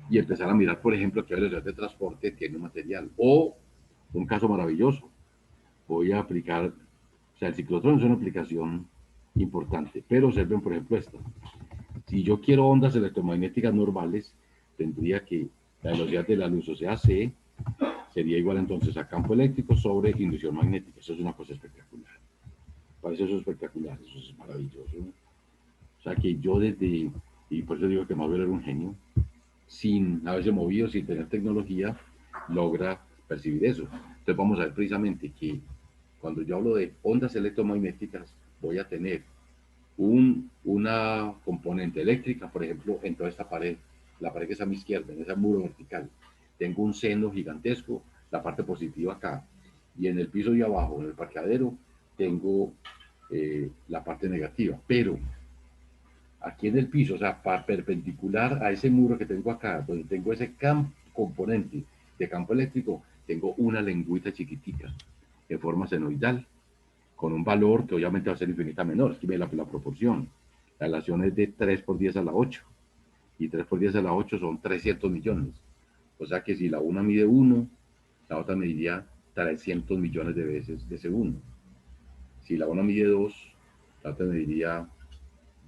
y empezar a mirar, por ejemplo, qué velocidad de transporte tiene un material. O un caso maravilloso, voy a aplicar, o sea, el ciclotrón es una aplicación importante, pero observen, por ejemplo, esta. Si yo quiero ondas electromagnéticas normales, tendría que la velocidad de la luz, o sea, C, sería igual entonces a campo eléctrico sobre inducción magnética. Eso es una cosa espectacular. Parece eso espectacular, eso es maravilloso. O sea, que yo desde, y por eso digo que Marvel era un genio, sin haberse movido, sin tener tecnología, logra percibir eso. Entonces vamos a ver precisamente que cuando yo hablo de ondas electromagnéticas, voy a tener una componente eléctrica, por ejemplo, en toda esta pared, la pared que está a mi izquierda, en ese muro vertical. Tengo un seno gigantesco, la parte positiva acá. Y en el piso de abajo, en el parqueadero, tengo la parte negativa. Pero aquí en el piso, o sea, perpendicular a ese muro que tengo acá, donde tengo ese componente de campo eléctrico, tengo una lengüita chiquitica en forma senoidal, con un valor que obviamente va a ser infinita menor. Es que la proporción. La relación es de 3 por 10 a la 8. Y 3 por 10 a la 8 son 300 millones. O sea que si la una mide 1, la otra mediría 300 millones de veces de ese 1. Si la una mide 2, la otra mediría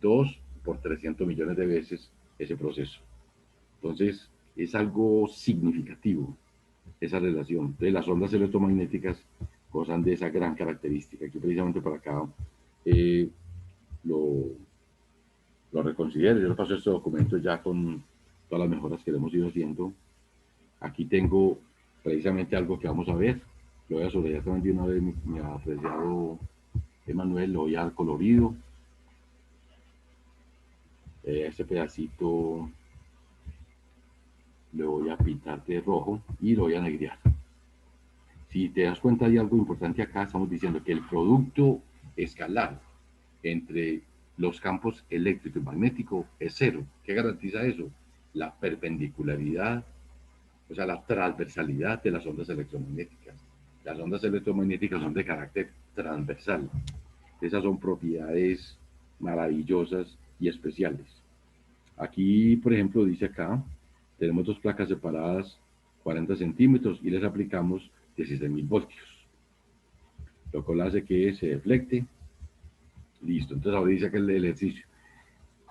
2 por 300 millones de veces ese proceso. Entonces, es algo significativo esa relación. Entonces, las ondas electromagnéticas gozan de esa gran característica. Aquí precisamente para acá eh, lo, lo reconsidero. Yo le paso este documento ya con todas las mejoras que le hemos ido haciendo. Aquí tengo precisamente algo que vamos a ver. Lo voy a subrayar también de una vez, mi apreciado Emanuel, lo voy a dar colorido. Este pedacito lo voy a pintar de rojo y lo voy a negrear. Si te das cuenta de algo importante acá, estamos diciendo que el producto escalar entre los campos eléctrico y magnético es cero. ¿Qué garantiza eso? La perpendicularidad, o sea, la transversalidad de las ondas electromagnéticas. Las ondas electromagnéticas son de carácter transversal. Esas son propiedades maravillosas y especiales. Aquí, por ejemplo, dice acá, tenemos dos placas separadas 40 centímetros y les aplicamos 16.000 voltios, lo cual hace que se deflecte. Listo, entonces ahora dice que el ejercicio.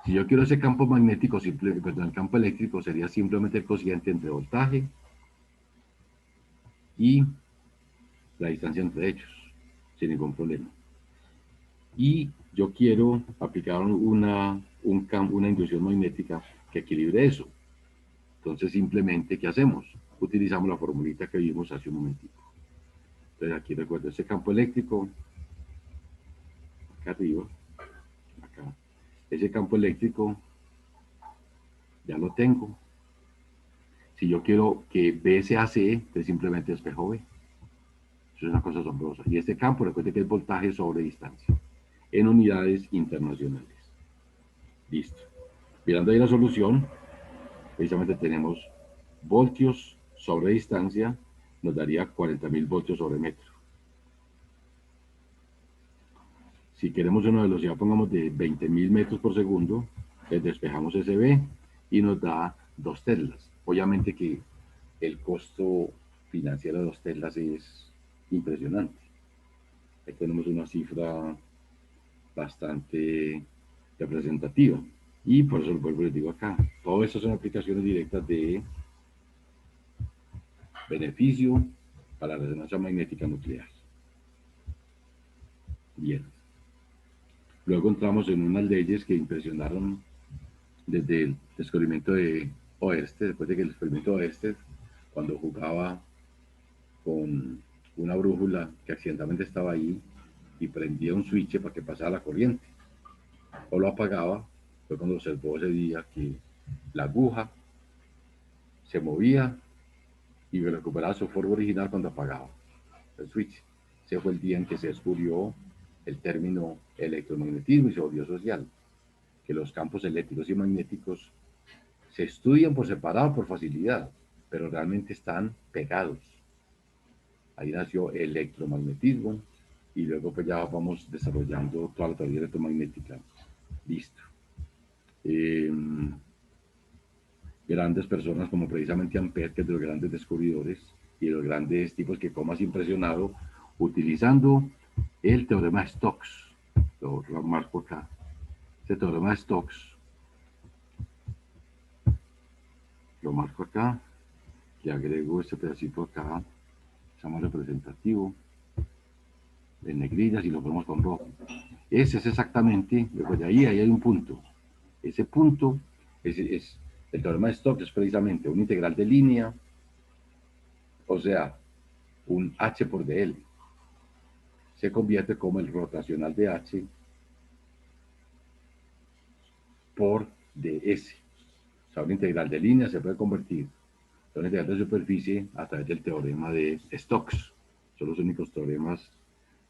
Si yo quiero ese campo magnético, pues el campo eléctrico sería simplemente el cociente entre voltaje y la distancia entre ellos, sin ningún problema. Y yo quiero aplicar una inducción magnética que equilibre eso. Entonces, simplemente, ¿qué hacemos? Utilizamos la formulita que vimos hace un momentito. Entonces, aquí recuerdo ese campo eléctrico, acá arriba, acá. Ese campo eléctrico Ya lo tengo. Si yo quiero que B sea C, entonces simplemente espejo B. Eso es una cosa asombrosa. Y este campo, recuerde que es voltaje sobre distancia, en unidades internacionales. Listo. Mirando ahí la solución, precisamente tenemos voltios sobre distancia, nos daría 40.000 voltios sobre metro. Si queremos una velocidad, pongamos de 20.000 metros por segundo, despejamos ese B y nos da 2 teslas. Obviamente que el costo financiero de 2 teslas es impresionante. Ahí tenemos una cifra bastante representativa. Y por eso lo vuelvo y les digo acá. Todo esto son aplicaciones directas de beneficio para la resonancia magnética nuclear. Bien. Luego entramos en unas leyes que impresionaron desde el descubrimiento de Oersted, después de que el descubrimiento de Oersted, cuando jugaba con una brújula que accidentalmente estaba ahí y prendía un switch para que pasara la corriente, o lo apagaba, fue cuando observó ese día que la aguja se movía y recuperaba su forma original cuando apagaba el switch. Ese fue el día en que se descubrió el término electromagnetismo y se volvió social, que los campos eléctricos y magnéticos se estudian por separado por facilidad, pero realmente están pegados. Ahí nació el electromagnetismo y luego pues ya vamos desarrollando toda la teoría electromagnética. Listo. Eh, Grandes personas como precisamente Ampère, que es de los grandes descubridores y de los grandes tipos que como has impresionado, utilizando el teorema de Stokes. Lo marco acá. Este teorema de Stokes, lo marco acá, le agrego este pedacito acá, es más representativo, en negrillas y lo ponemos con rojo. Ese es exactamente, después de ahí hay un punto. Ese punto es el teorema de Stokes, es precisamente una integral de línea, o sea, un h por dl. Se convierte como el rotacional de h por ds. O sea, una integral de línea se puede convertir en una integral de superficie a través del teorema de Stokes. Son los únicos teoremas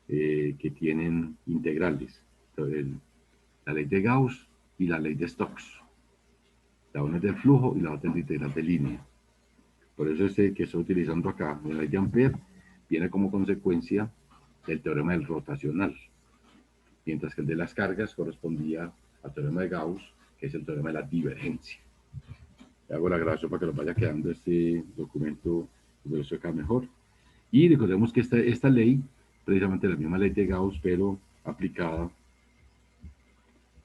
que tienen integrales. Entonces, la ley de Gauss y la ley de Stokes. La una es del flujo y la otra es de integral de línea. Por eso este que estoy utilizando acá, la ley de Ampère, viene como consecuencia del teorema del rotacional, mientras que el de las cargas correspondía al teorema de Gauss, que es el teorema de la divergencia. Le hago la grabación para que lo vaya quedando este documento, lo eso acá mejor. Y recordemos que esta ley, precisamente la misma ley de Gauss, pero aplicada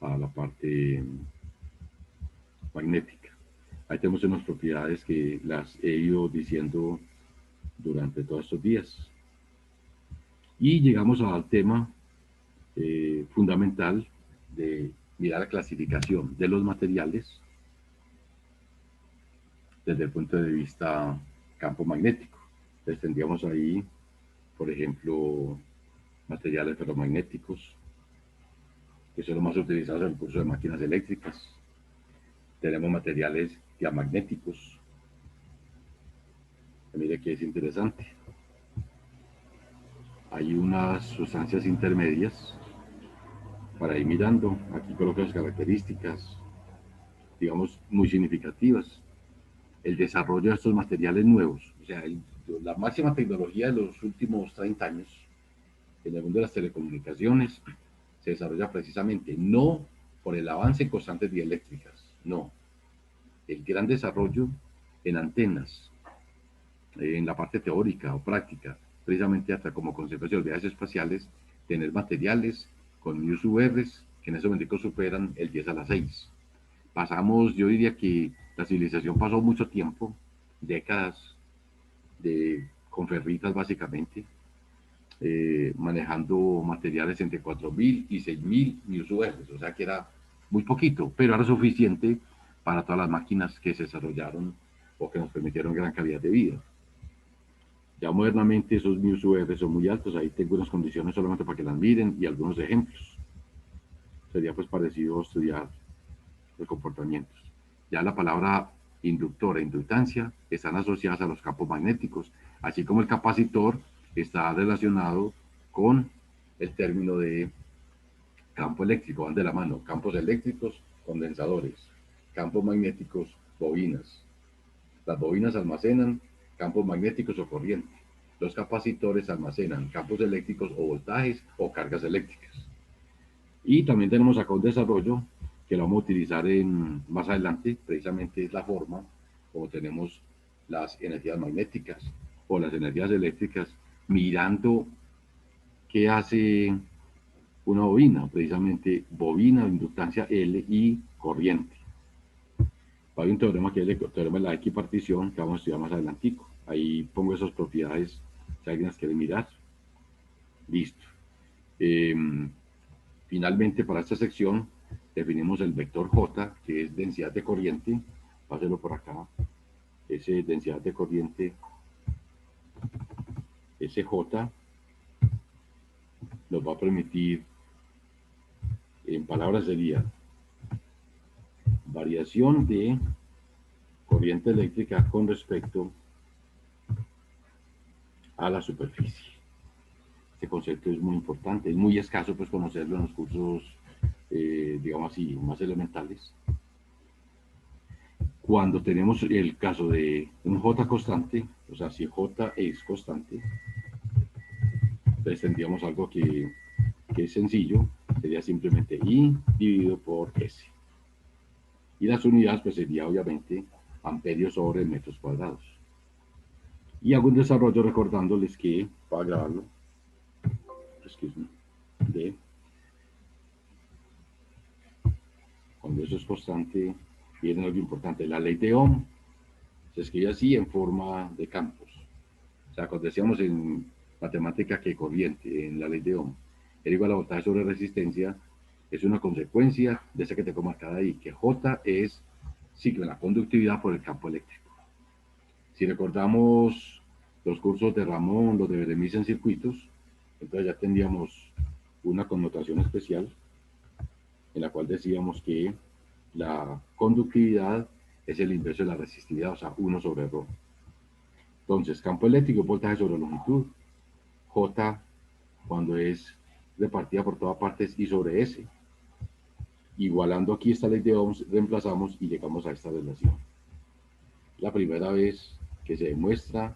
a la parte magnética. Ahí tenemos unas propiedades que las he ido diciendo durante todos estos días. Y llegamos al tema fundamental de mirar la clasificación de los materiales desde el punto de vista campo magnético. Entonces tendríamos ahí, por ejemplo, materiales ferromagnéticos, que son los más utilizados en el curso de máquinas eléctricas. Tenemos materiales diamagnéticos. Mire que es interesante. Hay unas sustancias intermedias para ir mirando. Aquí coloco las características, digamos, muy significativas. El desarrollo de estos materiales nuevos, o sea, la máxima tecnología de los últimos 30 años en el mundo de las telecomunicaciones se desarrolla precisamente no por el avance en constantes dieléctricas, no. El gran desarrollo en antenas, en la parte teórica o práctica, precisamente hasta como consecuencia de los viajes espaciales, tener materiales con μUVs que en ese momento superan el 10 a la 6. Pasamos, yo diría que la civilización pasó mucho tiempo, décadas con ferritas básicamente, manejando materiales entre 4.000 y 6.000 μUVs, o sea que era muy poquito, pero era suficiente para todas las máquinas que se desarrollaron o que nos permitieron gran calidad de vida. Ya modernamente esos μUVs son muy altos, ahí tengo unas condiciones solamente para que las miren y algunos ejemplos. Sería pues parecido estudiar los comportamientos. Ya la palabra inductor e inductancia están asociadas a los campos magnéticos, así como el capacitor está relacionado con el término de campo eléctrico, van de la mano, campos eléctricos, condensadores, campos magnéticos, bobinas. Las bobinas almacenan campos magnéticos o corriente. Los capacitores almacenan campos eléctricos o voltajes o cargas eléctricas. Y también tenemos acá un desarrollo que lo vamos a utilizar más adelante, precisamente es la forma como tenemos las energías magnéticas o las energías eléctricas mirando qué hace una bobina, precisamente bobina de inductancia L y corriente. Hay un teorema que es el teorema de la equipartición que vamos a estudiar más adelantico. Ahí pongo esas propiedades si alguien las quiere mirar. Listo. Eh, Finalmente, para esta sección, definimos el vector J, que es densidad de corriente. Páselo por acá. Ese densidad de corriente, ese J, nos va a permitir, en palabras sería, variación de corriente eléctrica con respecto a la superficie. Este concepto es muy importante, es muy escaso pues conocerlo en los cursos, digamos así, más elementales. Cuando tenemos el caso de un J constante, o sea, si J es constante, entonces tendríamos algo que es sencillo, sería simplemente I dividido por S. Y las unidades pues sería obviamente amperios sobre metros cuadrados. Y hago un desarrollo recordándoles que, para grabarlo, de cuando eso es constante, viene algo importante. La ley de Ohm se escribe así en forma de campos. O sea, cuando decíamos en matemática que corriente, en la ley de Ohm, era igual a voltaje sobre resistencia, es una consecuencia de esa que tengo marcada ahí, que J es ciclo en la conductividad por el campo eléctrico. Si recordamos los cursos de Ramón, los de Beremiz en circuitos, entonces ya tendríamos una connotación especial en la cual decíamos que la conductividad es el inverso de la resistividad, o sea, 1 sobre ρ. Entonces, campo eléctrico, voltaje sobre longitud. J, cuando es repartida por todas partes, I sobre S. Igualando aquí esta ley de Ohm, reemplazamos y llegamos a esta relación. La primera vez que se demuestra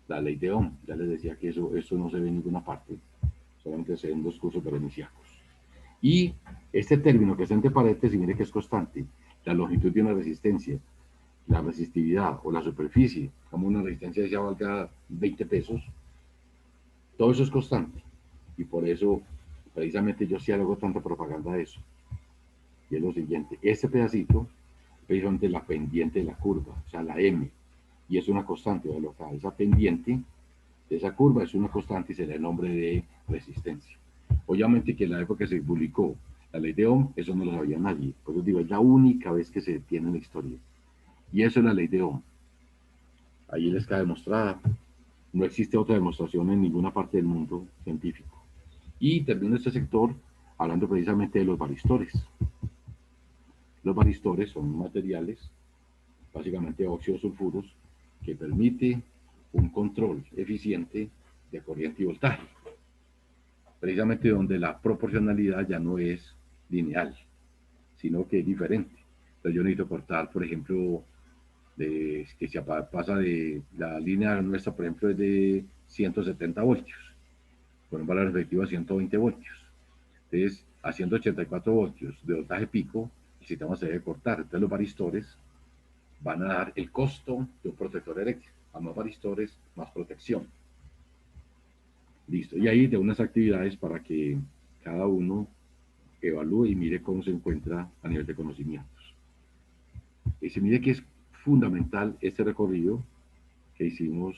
la ley de Ohm. Ya les decía que eso no se ve en ninguna parte, solamente se ve en los cursos beremicianos. Y este término que está entre paréntesis, mire que es constante. La longitud de una resistencia, la resistividad o la superficie, como una resistencia ya valga 20 pesos, todo eso es constante. Y por eso, precisamente, yo sí hago tanta propaganda de eso. Y es lo siguiente, este pedacito, precisamente la pendiente de la curva, o sea, la M, y es una constante, de lo que esa pendiente de esa curva es una constante y será el nombre de resistencia. Obviamente que en la época que se publicó la ley de Ohm, eso no lo sabía nadie. Por eso digo, es la única vez que se tiene en la historia. Y eso es la ley de Ohm. Ahí les está demostrada. No existe otra demostración en ninguna parte del mundo científico. Y termino este sector hablando precisamente de los varistores. Los varistores son materiales, básicamente óxidos sulfuros, que permite un control eficiente de corriente y voltaje. Precisamente donde la proporcionalidad ya no es lineal, sino que es diferente. Entonces yo necesito cortar, por ejemplo, que se pasa de la línea nuestra, por ejemplo, es de 170 voltios, con un valor efectivo de 120 voltios. Entonces, a 184 voltios de voltaje pico, el sistema se debe cortar. Entonces los varistores van a dar el costo de un protector eléctrico. A más varistores, más protección. Listo. Y ahí de unas actividades para que cada uno evalúe y mire cómo se encuentra a nivel de conocimientos. Y se mire que es fundamental este recorrido que hicimos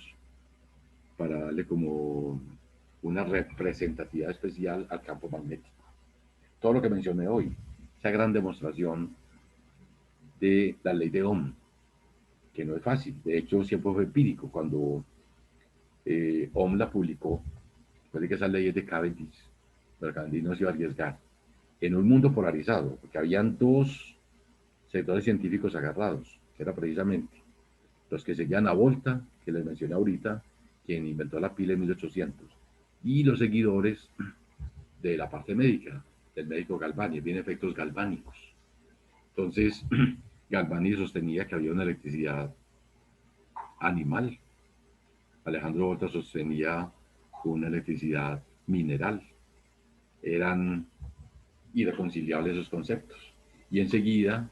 para darle como una representatividad especial al campo magnético. Todo lo que mencioné hoy, esa gran demostración de la ley de Ohm, que no es fácil, de hecho siempre fue empírico. Cuando Ohm la publicó, puede que esa ley es de Cavendish, pero Cavendish no se iba a arriesgar en un mundo polarizado, porque habían dos sectores científicos agarrados, que era precisamente los que seguían a Volta, que les mencioné ahorita, quien inventó la pila en 1800, y los seguidores de la parte médica, del médico Galvani, bien efectos galvánicos. Entonces, Galvani sostenía que había una electricidad animal. Alejandro Volta sostenía una electricidad mineral. Eran irreconciliables esos conceptos. Y enseguida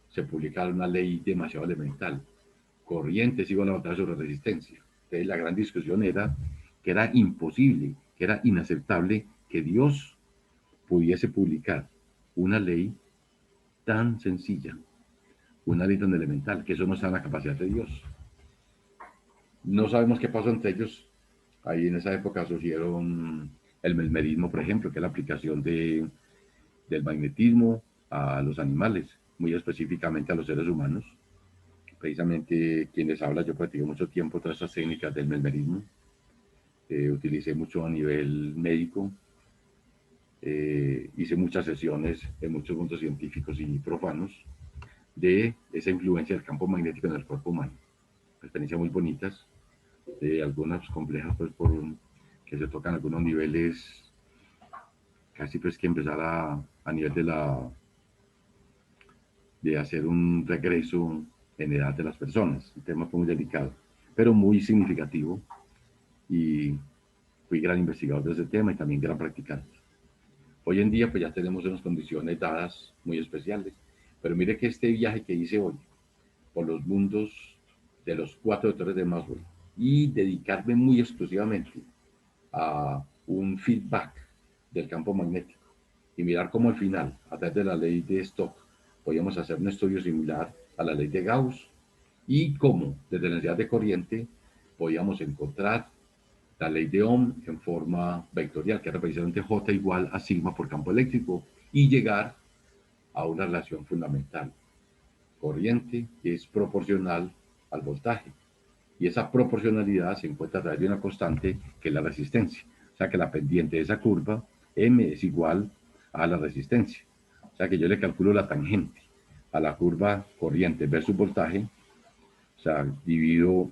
se publica una ley demasiado elemental. Corrientes igual a voltaje sobre resistencia. Entonces la gran discusión era que era imposible, que era inaceptable que Dios pudiese publicar una ley tan sencilla, una ley tan elemental, que eso no está en la capacidad de Dios. No sabemos qué pasó entre ellos. Ahí en esa época surgieron el mesmerismo, por ejemplo, que es la aplicación del magnetismo a los animales, muy específicamente a los seres humanos. Precisamente quienes habla, yo practiqué mucho tiempo todas estas técnicas del mesmerismo. Utilicé mucho a nivel médico. Hice muchas sesiones en muchos puntos científicos y profanos de esa influencia del campo magnético en el cuerpo humano. Experiencias muy bonitas, algunas complejas, pues que se tocan algunos niveles, casi pues que empezar a nivel de hacer un regreso en edad de las personas, un tema muy delicado, pero muy significativo, y fui gran investigador de ese tema y también gran practicante. Hoy en día pues ya tenemos unas condiciones dadas muy especiales, pero mire que este viaje que hice hoy por los mundos de los 4 doctores de Maxwell y dedicarme muy exclusivamente a un feedback del campo magnético y mirar cómo al final, a través de la ley de Stokes, podíamos hacer un estudio similar a la ley de Gauss y cómo desde la densidad de corriente podíamos encontrar la ley de Ohm en forma vectorial, que era precisamente J igual a sigma por campo eléctrico, y llegar a una relación fundamental. Corriente es proporcional al voltaje. Y esa proporcionalidad se encuentra a través de una constante que es la resistencia. O sea que la pendiente de esa curva, M, es igual a la resistencia. O sea que yo le calculo la tangente a la curva corriente versus voltaje. O sea, divido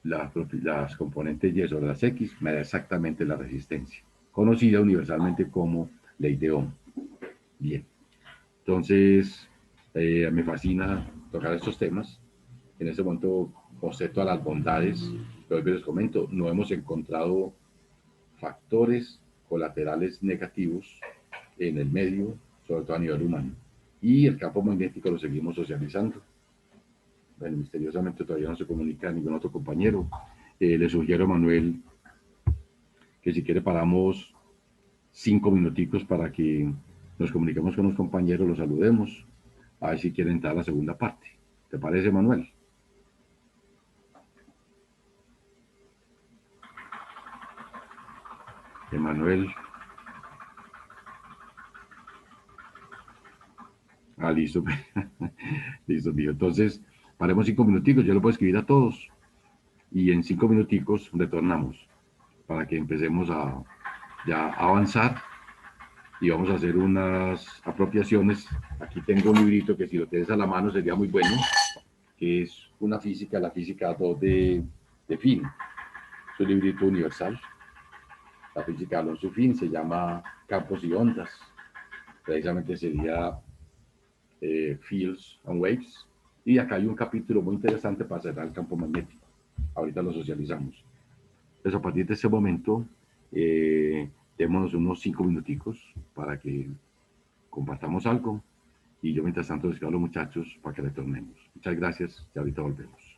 las componentes Y sobre las X, me da exactamente la resistencia, conocida universalmente como ley de Ohm. Bien, entonces me fascina tocar estos temas. En este momento posee todas las bondades, pero les comento, no hemos encontrado factores colaterales negativos en el medio, sobre todo a nivel humano. Y el campo magnético lo seguimos socializando. Bueno, misteriosamente todavía no se comunica ningún otro compañero. Le sugiero a Manuel que si quiere paramos 5 minuticos para que nos comuniquemos con los compañeros, los saludemos, a ver si quieren entrar a la segunda parte. ¿Te parece, Manuel? Emanuel. Ah, listo. Listo, mío. Entonces, paremos 5 minuticos, yo lo puedo escribir a todos y en 5 minuticos retornamos para que empecemos a ya avanzar y vamos a hacer unas apropiaciones. Aquí tengo un librito que si lo tienes a la mano sería muy bueno, que es una física, la física 2 de Finn. Es un librito universal. La física de Alonso Finn se llama Campos y Ondas. Precisamente sería Fields and Waves. Y acá hay un capítulo muy interesante para cerrar el campo magnético. Ahorita lo socializamos. Entonces, a partir de ese momento, démonos unos 5 minuticos para que compartamos algo. Y yo, mientras tanto, les quedo a los muchachos para que retornemos. Muchas gracias y ahorita volvemos.